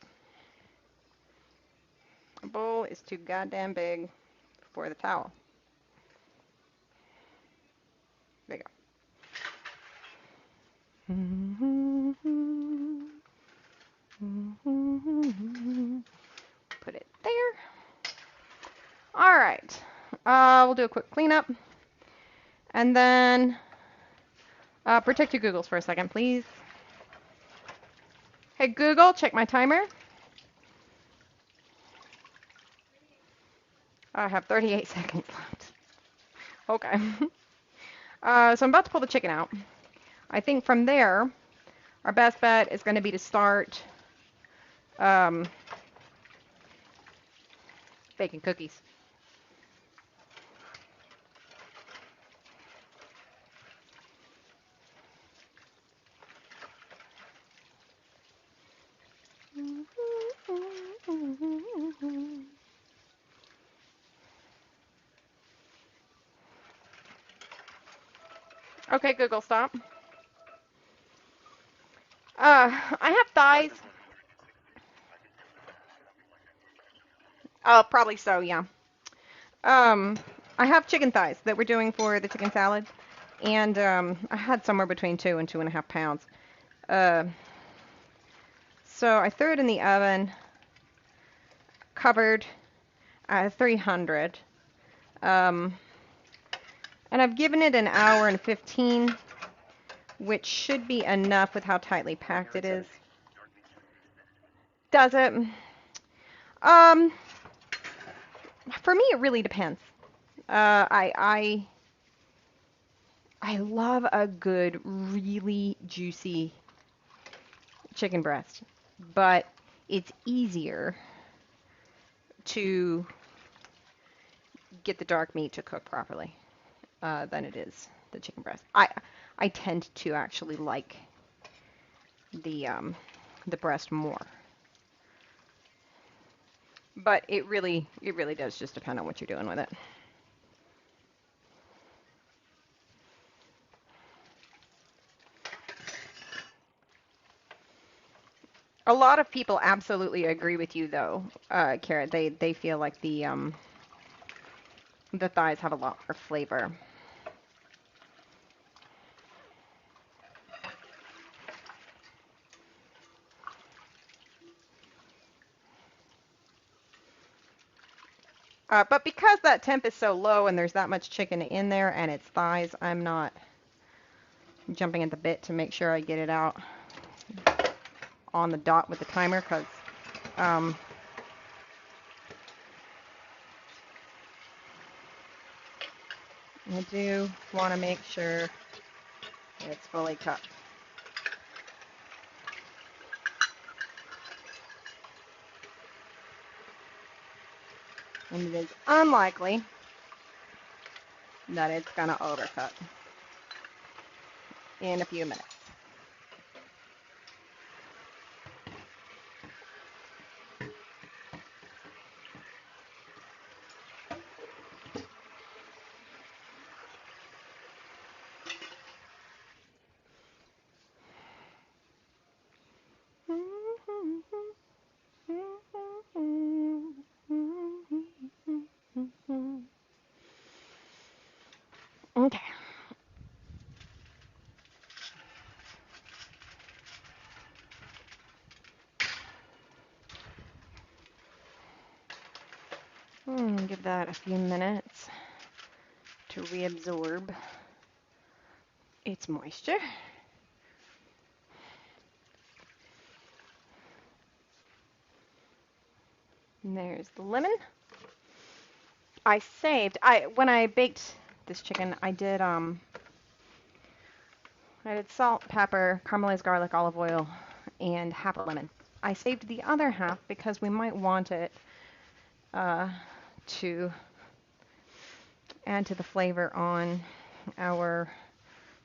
The bowl is too goddamn big for the towel. There you go. Put it there. All right. We'll do a quick cleanup. And then protect your Googles for a second, please. Hey, Google, check my timer. I have 38 seconds left. Okay. So I'm about to pull the chicken out. I think from there, our best bet is going to be to start baking cookies. Okay, Google, stop. I have thighs. Oh, probably so, yeah. Um, I have chicken thighs that we're doing for the chicken salad, and I had somewhere between 2 and 2.5 pounds. Uh, so I threw it in the oven, covered at 300, and I've given it an hour and 15, which should be enough with how tightly packed it is. Does it? Um, for me, it really depends. I love a good, really juicy chicken breast, but it's easier to get the dark meat to cook properly than it is the chicken breast. I tend to actually like the breast more, but it really does just depend on what you're doing with it. A lot of people absolutely agree with you, though, Kara. They feel like the thighs have a lot more flavor. But because that temp is so low and there's that much chicken in there and it's thighs, I'm not jumping at the bit to make sure I get it out on the dot with the timer because um, I do want to make sure it's fully cooked. And it is unlikely that it's going to overcook in a few minutes. Okay. Give that a few minutes to reabsorb its moisture. And there's the lemon. When I baked this chicken, I did salt, pepper, caramelized garlic, olive oil, and half a lemon. I saved the other half because we might want it to add to the flavor on our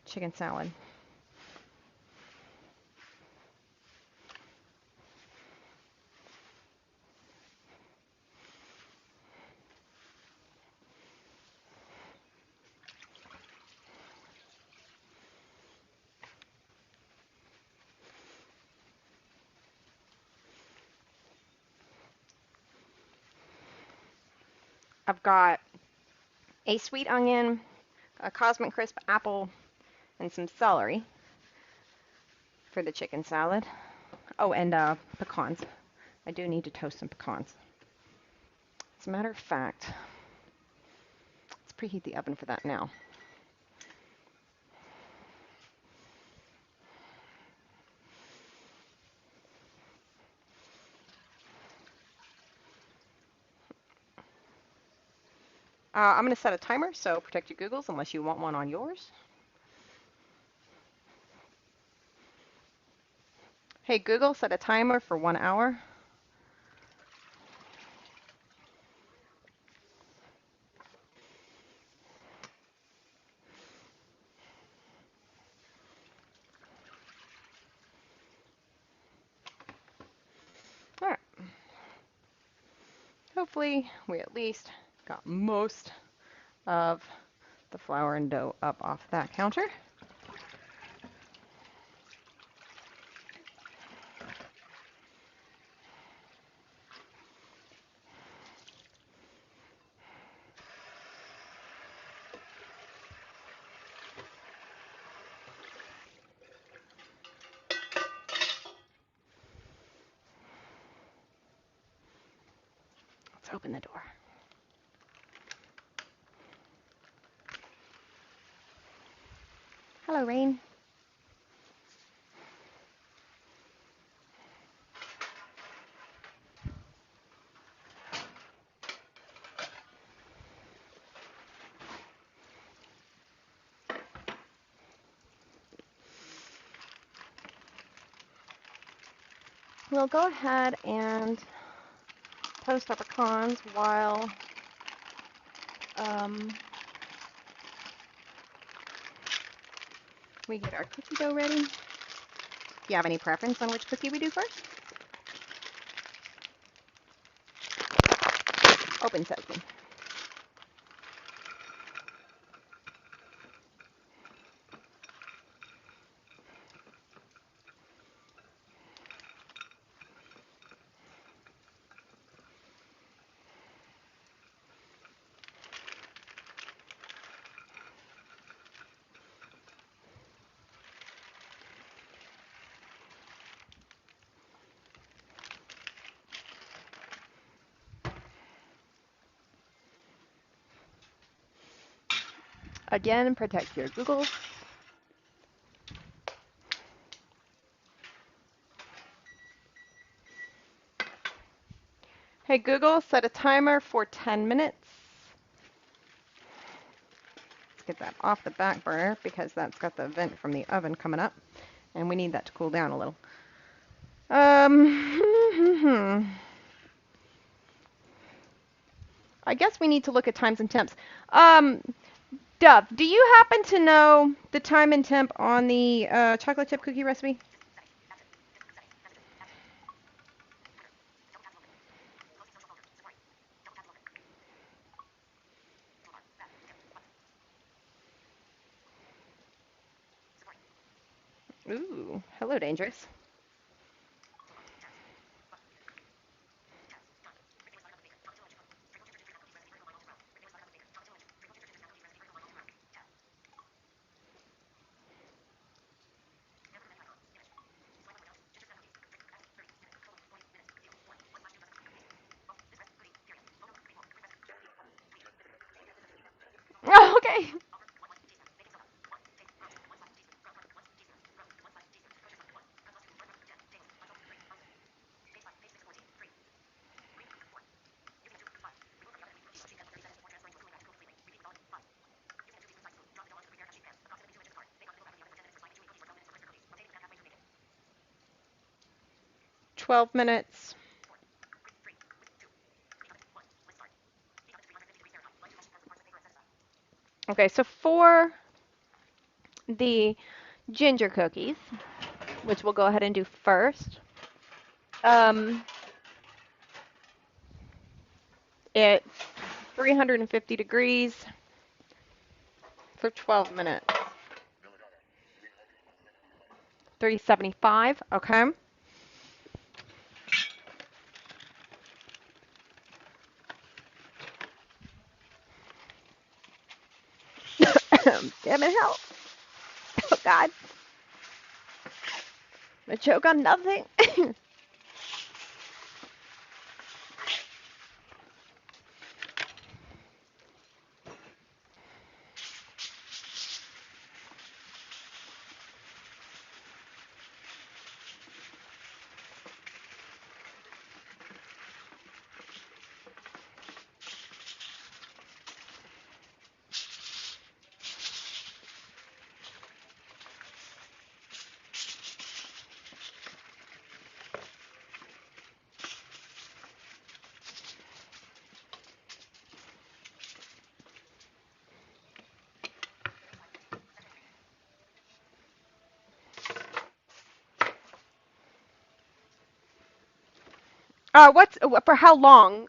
chicken salad. I've got a sweet onion, a Cosmic Crisp apple, and some celery for the chicken salad. Oh, and pecans. I do need to toast some pecans. As a matter of fact, let's preheat the oven for that now. I'm going to set a timer, so protect your Googles unless you want one on yours. Hey Google, set a timer for 1 hour. All right. Hopefully we at least got most of the flour and dough up off that counter. Let's open the door. Hello, Rain. We'll go ahead and toast our pecans while we get our cookie dough ready. Do you have any preference on which cookie we do first? Open sesame. Again, protect your Googles. Hey Google, set a timer for 10 minutes. Let's get that off the back burner because that's got the vent from the oven coming up, and we need that to cool down a little. I guess we need to look at times and temps. Dove, do you happen to know the time and temp on the chocolate chip cookie recipe? Ooh, hello, Dangerous. Oh, okay. Twelve minutes. Okay, so for the ginger cookies, which we'll go ahead and do first, it's 350 degrees for 12 minutes. 375, okay. Damn it, help. Oh, God. I choke on nothing.
What's for how long?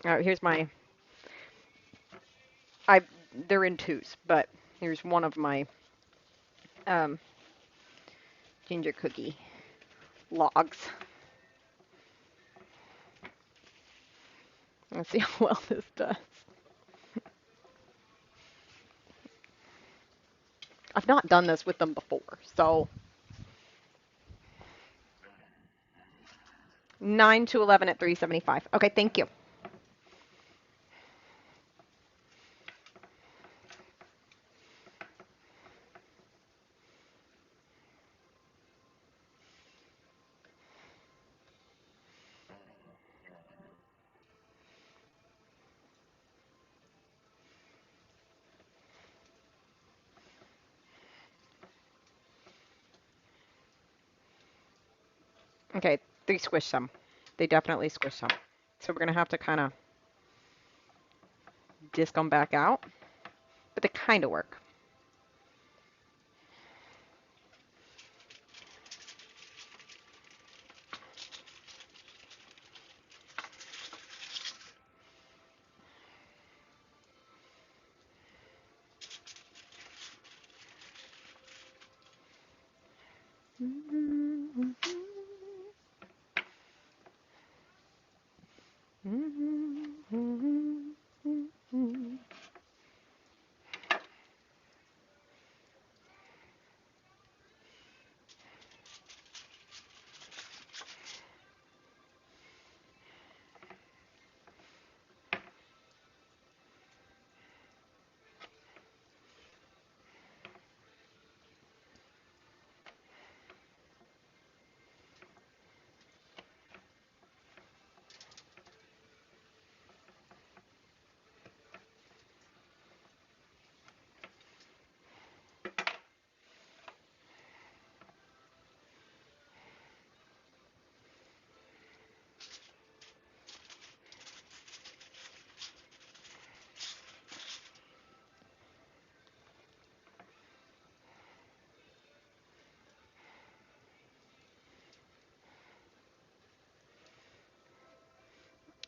Here's my. I they're in twos, but here's one of my um, ginger cookie logs. Let's see how well this does. I've not done this with them before, so 9 to 11 at 375. Okay, thank you. Okay, they squish some. They definitely squish some. So we're gonna have to kind of disc them back out, but they kind of work.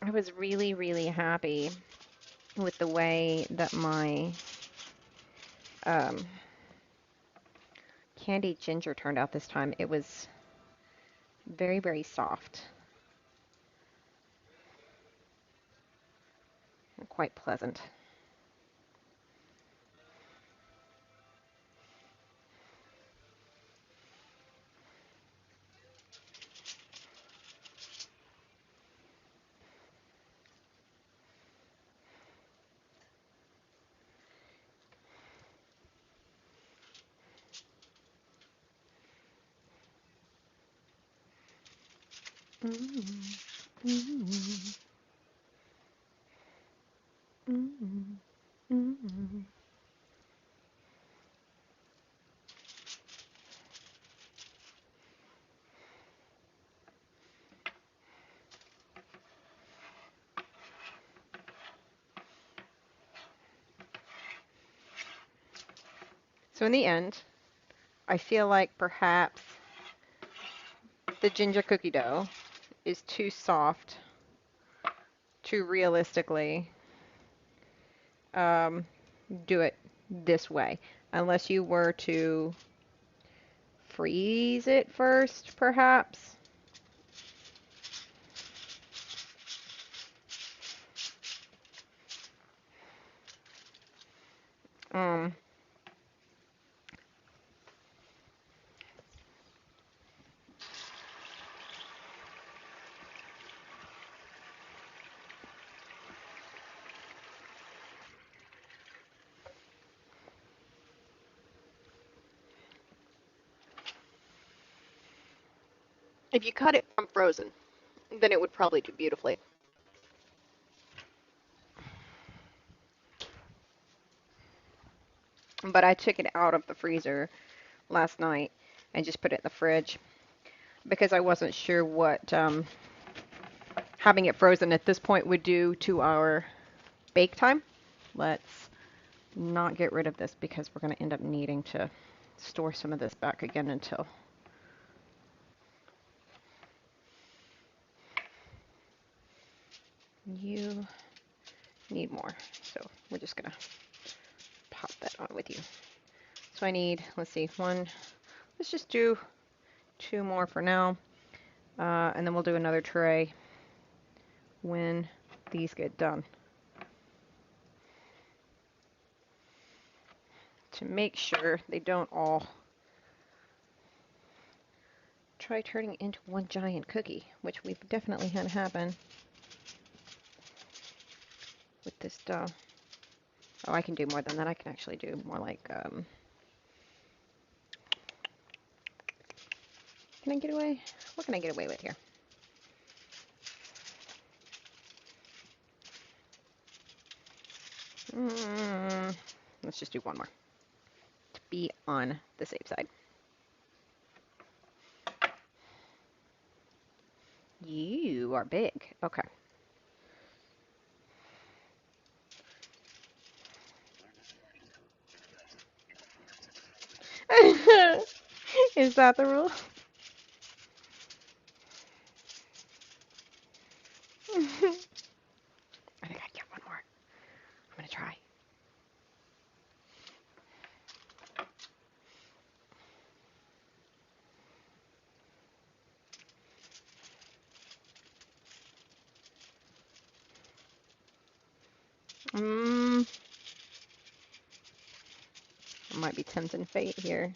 I was really, really happy with the way that my um, candied ginger turned out this time. It was very, very soft, quite pleasant. So in the end, I feel like perhaps the ginger cookie dough is too soft to realistically um, do it this way, unless you were to freeze it first, perhaps. Um,
If you cut it from frozen, then it would probably do beautifully.
but I took it out of the freezer last night and just put it in the fridge because I wasn't sure what having it frozen at this point would do to our bake time. Let's not get rid of this because we're going to end up needing to store some of this back again until you need more. So we're just going to pop that on with you. So I need, let's see, one, let's just do 2 more for now. And then we'll do another tray when these get done. To make sure they don't all try turning into one giant cookie, which we've definitely had happen with this dough. Oh, I can do more than that. I can actually do more like, can I get away? What can I get away with here? Let's just do one more to be on the safe side. You are big. Okay. Is that the rule? I think I get one more. I'm gonna try. I might be tempting fate here.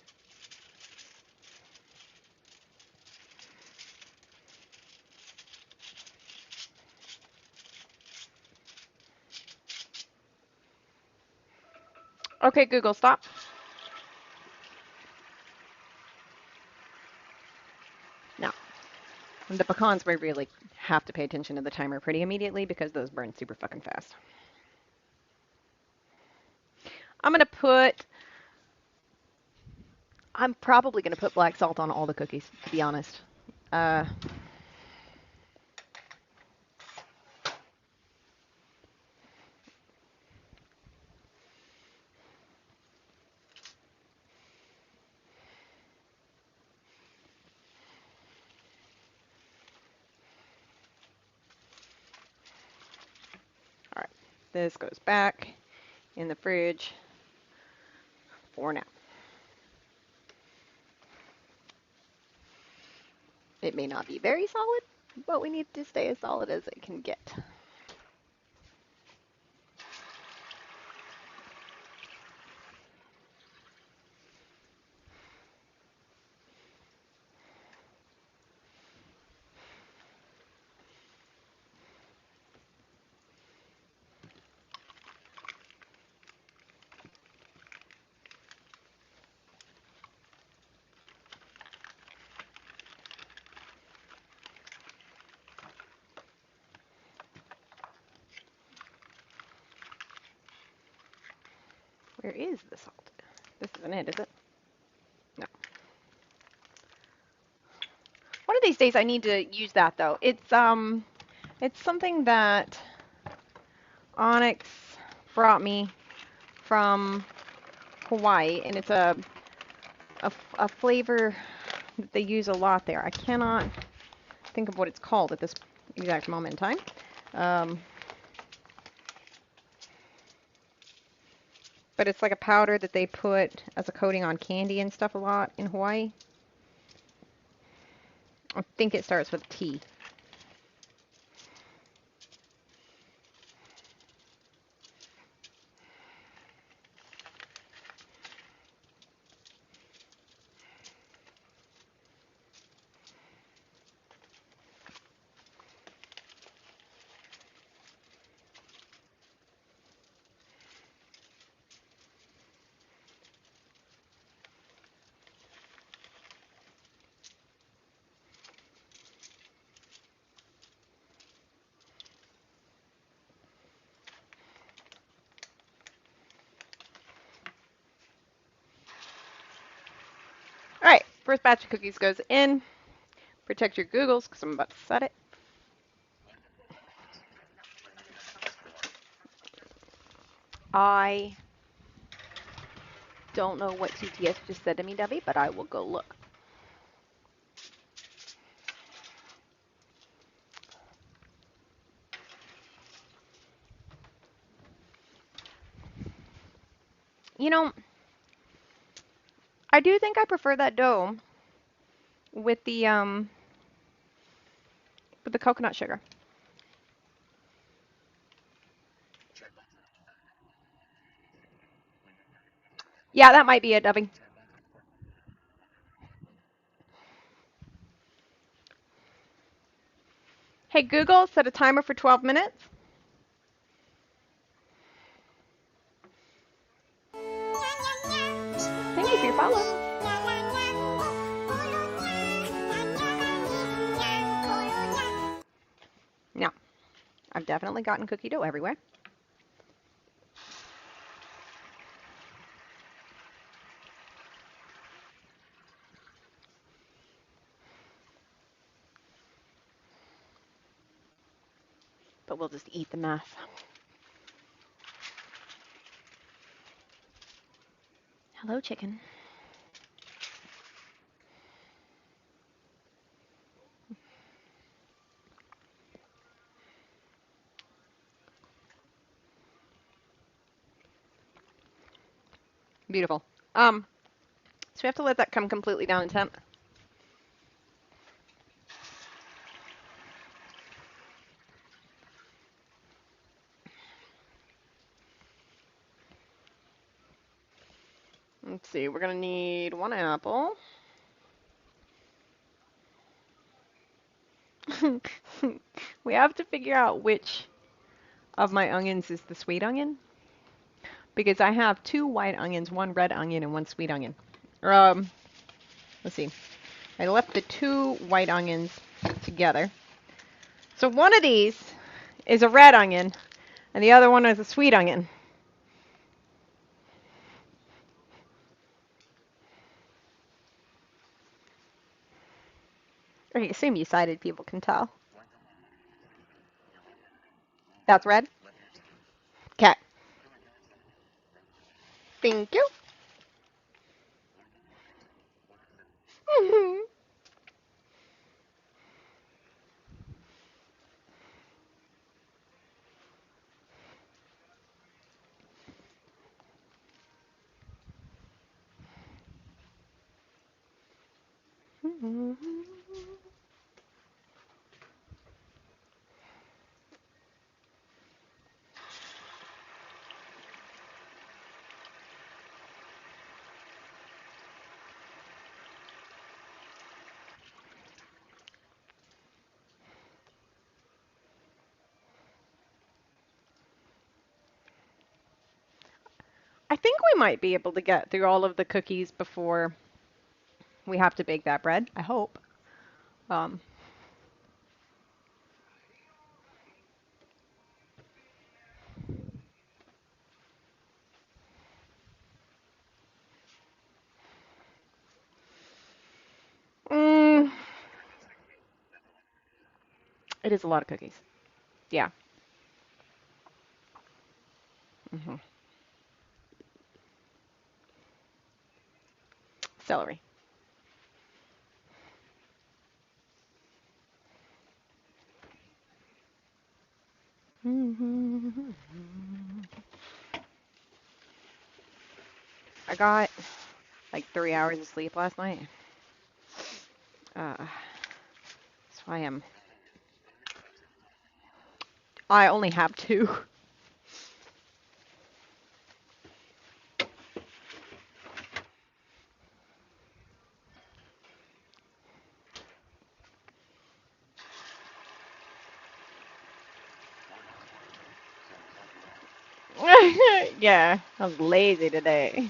Okay, Google, stop. Now, the pecans, we really have to pay attention to the timer pretty immediately because those burn super fucking fast. I'm probably going to put black salt on all the cookies, to be honest. All right, this goes back in the fridge for now. It may not be very solid, but we need to stay as solid as it can get. Where is the salt? This isn't it, is it? No. One of these days I need to use that though. It's something that Onyx brought me from Hawaii, and it's a flavor that they use a lot there. I cannot think of what it's called at this exact moment in time. But it's like a powder that they put as a coating on candy and stuff a lot in Hawaii. I think it starts with T. All right, first batch of cookies goes in. Protect your Googles because I'm about to set it.
I don't know what TTS just said to me, Debbie, but I will go look. You know, I do think I prefer that dough with the coconut sugar. Yeah, that might be it, Debbie. Hey Google, set a timer for 12 minutes. Thank you for your follow. Now, I've definitely gotten cookie dough everywhere. But we'll just eat the mess. Hello, chicken. Beautiful. So we have to let that come completely down in temp. Let's see, we're gonna need 1 apple. We have to figure out which of my onions is the sweet onion, because I have 2 white onions, 1 red onion, and 1 sweet onion. Let's see. I left the 2 white onions together. So one of these is a red onion, and the other one is a sweet onion. I assume you sighted people can tell. That's red? Okay. Thank you. I think we might be able to get through all of the cookies before we have to bake that bread. I hope. Um, mm, it is a lot of cookies. Yeah. Hmm. Celery. I got like 3 hours of sleep last night. So I only have 2. Yeah, I was lazy today.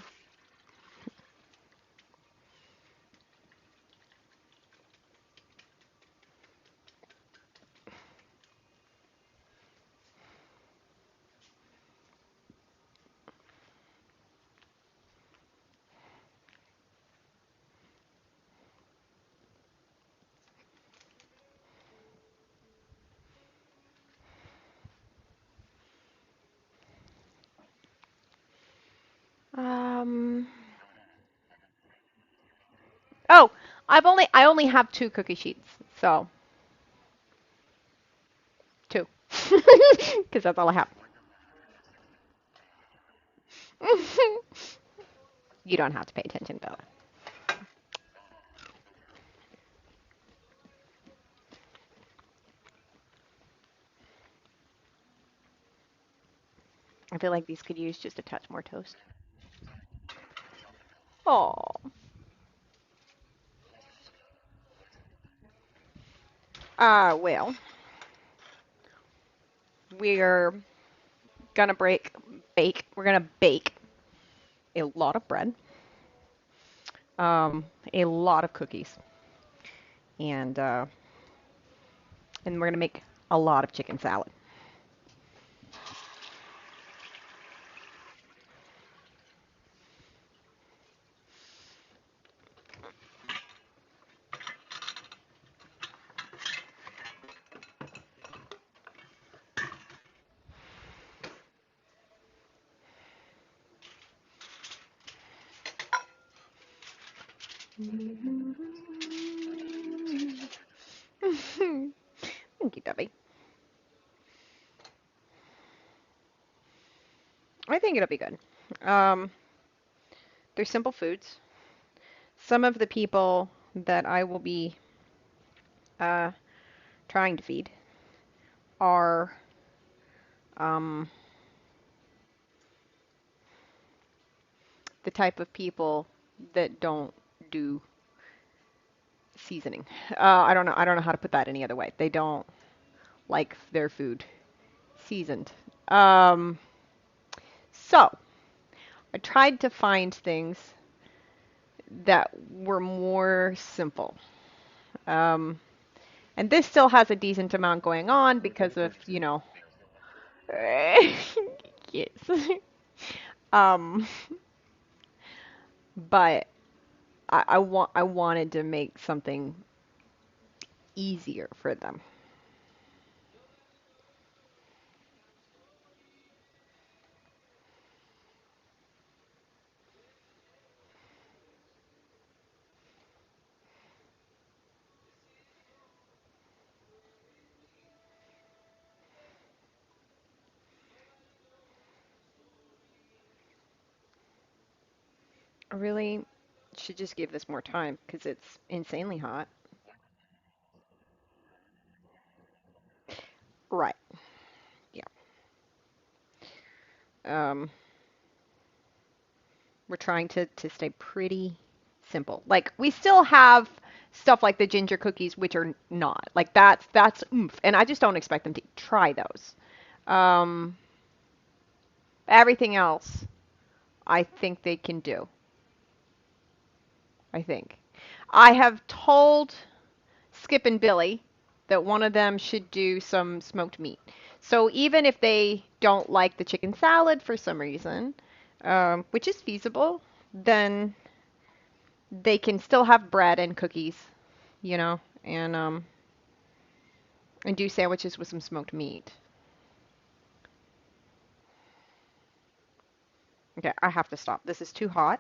I only have two cookie sheets, so two, because that's all I have. You don't have to pay attention, Bella. I feel like these could use just a touch more toast. Oh. Well, we're gonna We're gonna bake a lot of bread, a lot of cookies, and uh, and we're gonna make a lot of chicken salad. Thank you, Debbie. I think it'll be good. Um, they're simple foods. Some of the people that I will be uh, trying to feed are um, the type of people that don't do seasoning. I don't know how to put that any other way. They don't like their food seasoned. Um, so I tried to find things that were more simple. Um, and this still has a decent amount going on because of, yes. Um, but I wanted to make something easier for them. I really should just give this more time because it's insanely hot. Right. Yeah. Um, we're trying to stay pretty simple. Like we still have stuff like the ginger cookies, which are not. Like that's oomph, and I just don't expect them to try those. Um, everything else, I think they can do. I think. I have told Skip and Billy that one of them should do some smoked meat. So even if they don't like the chicken salad for some reason, which is feasible, then they can still have bread and cookies, you know, and do sandwiches with some smoked meat. Okay, I have to stop. This is too hot.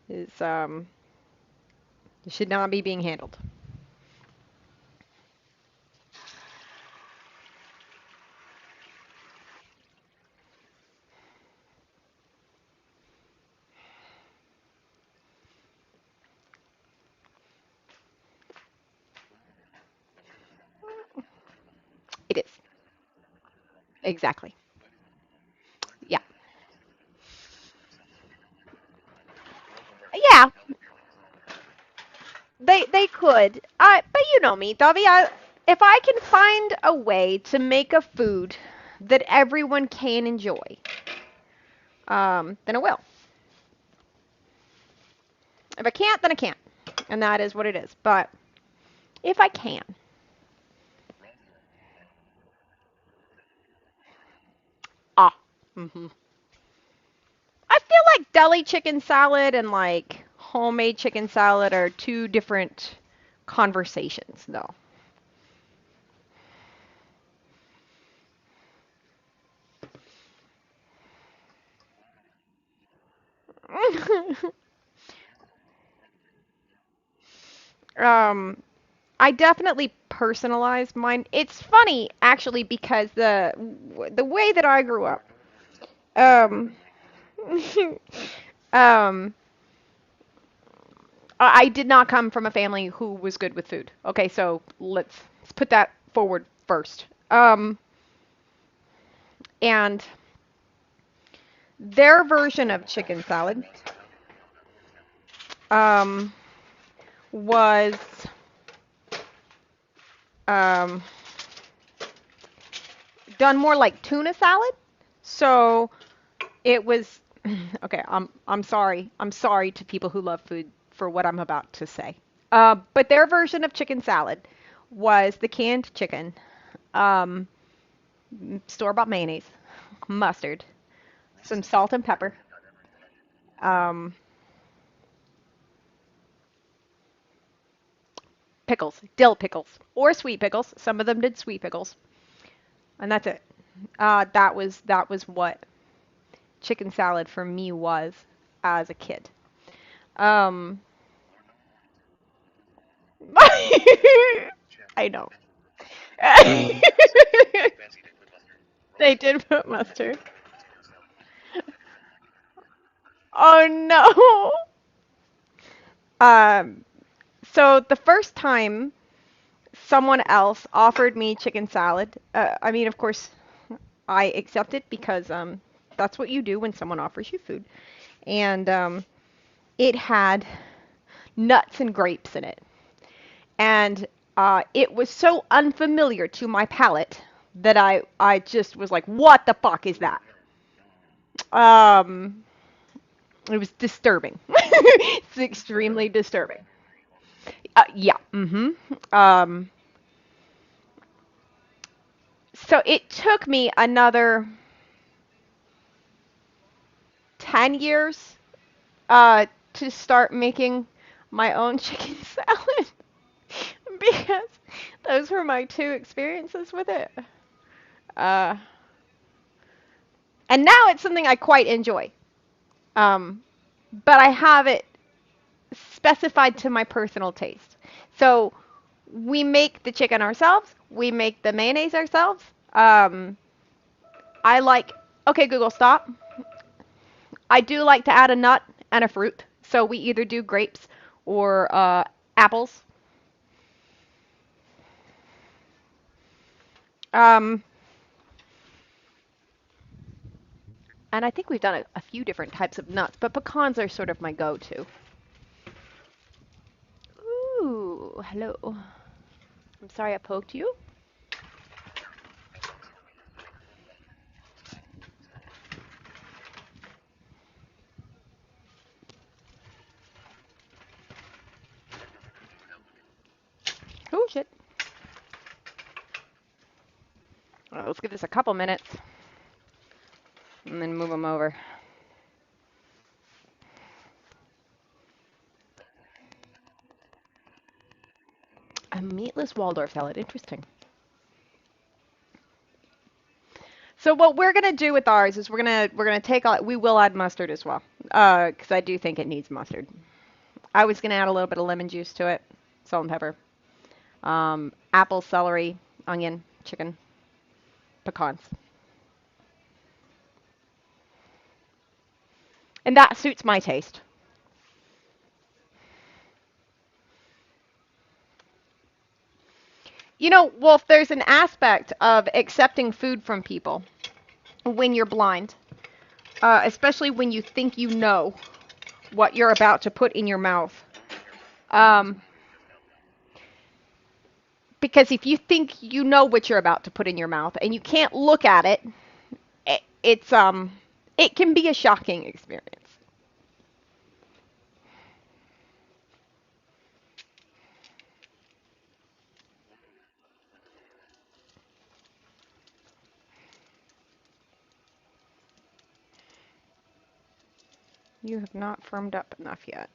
It's it should not be being handled. It is. Exactly. Yeah. Yeah, they could. But you know me, Davi. If I can find a way to make a food that everyone can enjoy, then I will. If I can't, then I can't, and that is what it is. But if I can, ah, hmm I feel like deli chicken salad and like homemade chicken salad are two different conversations, though. Um, I definitely personalized mine. It's funny actually because the way that I grew up, um, um, I did not come from a family who was good with food. Okay, so let's put that forward first. And their version of chicken salad um, was um, done more like tuna salad. So it was okay. I'm sorry. I'm sorry to people who love food for what I'm about to say. But their version of chicken salad was the canned chicken, um, store-bought mayonnaise, mustard, some salt and pepper, um, pickles, dill pickles, or sweet pickles. Some of them did sweet pickles, and that's it. That was what chicken salad for me was as a kid. Um, I know. They did put mustard. Oh no. Um, so the first time someone else offered me chicken salad, I mean, of course, I accepted because that's what you do when someone offers you food. And it had nuts and grapes in it. And it was so unfamiliar to my palate that I just was like, what the fuck is that? Um, it was disturbing. It's extremely disturbing. Yeah. Um, so it took me another 10 years to start making my own chicken salad because those were my two experiences with it. Uh, and now it's something I quite enjoy. Um, but I have it specified to my personal taste. So we make the chicken ourselves. We make the mayonnaise ourselves. I like, okay, Google, stop. I do like to add a nut and a fruit. So we either do grapes or apples. Um, and I think we've done a few different types of nuts, but pecans are sort of my go-to. Ooh, hello. I'm sorry I poked you. Oh, shit. Well, let's give this a couple minutes and then move them over. A meatless Waldorf salad. Interesting. So what we're gonna do with ours is we're gonna take all, we will add mustard as well, because I do think it needs mustard. I was gonna add a little bit of lemon juice to it, salt and pepper, apple, celery, onion, chicken, pecans, and that suits my taste. You know, Wolf, there's an aspect of accepting food from people when you're blind, especially when you think you know what you're about to put in your mouth. Um, because if you think you know what you're about to put in your mouth and you can't look at it, it's it can be a shocking experience. You have not firmed up enough yet.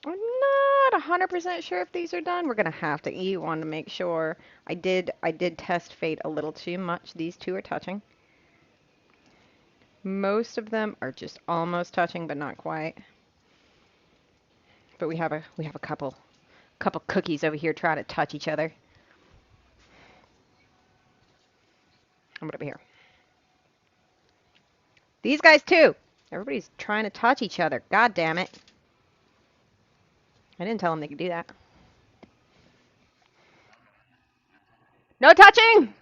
I'm not 100% sure if these are done. We're gonna have to eat one to make sure. I did test fate a little too much. These two are touching. Most of them are just almost touching, but not quite. But we have a couple cookies over here trying to touch each other. I'm gonna be here. These guys too. Everybody's trying to touch each other. God damn it. I didn't tell them they could do that. No touching!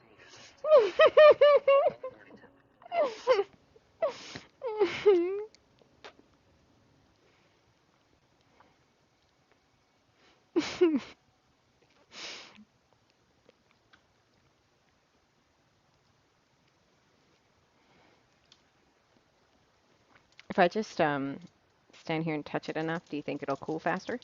If I just stand here and touch it enough, do you think it'll cool faster?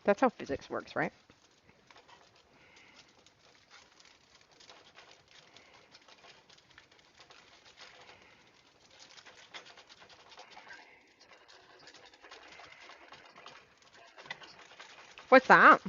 That's how physics works, right? What's that?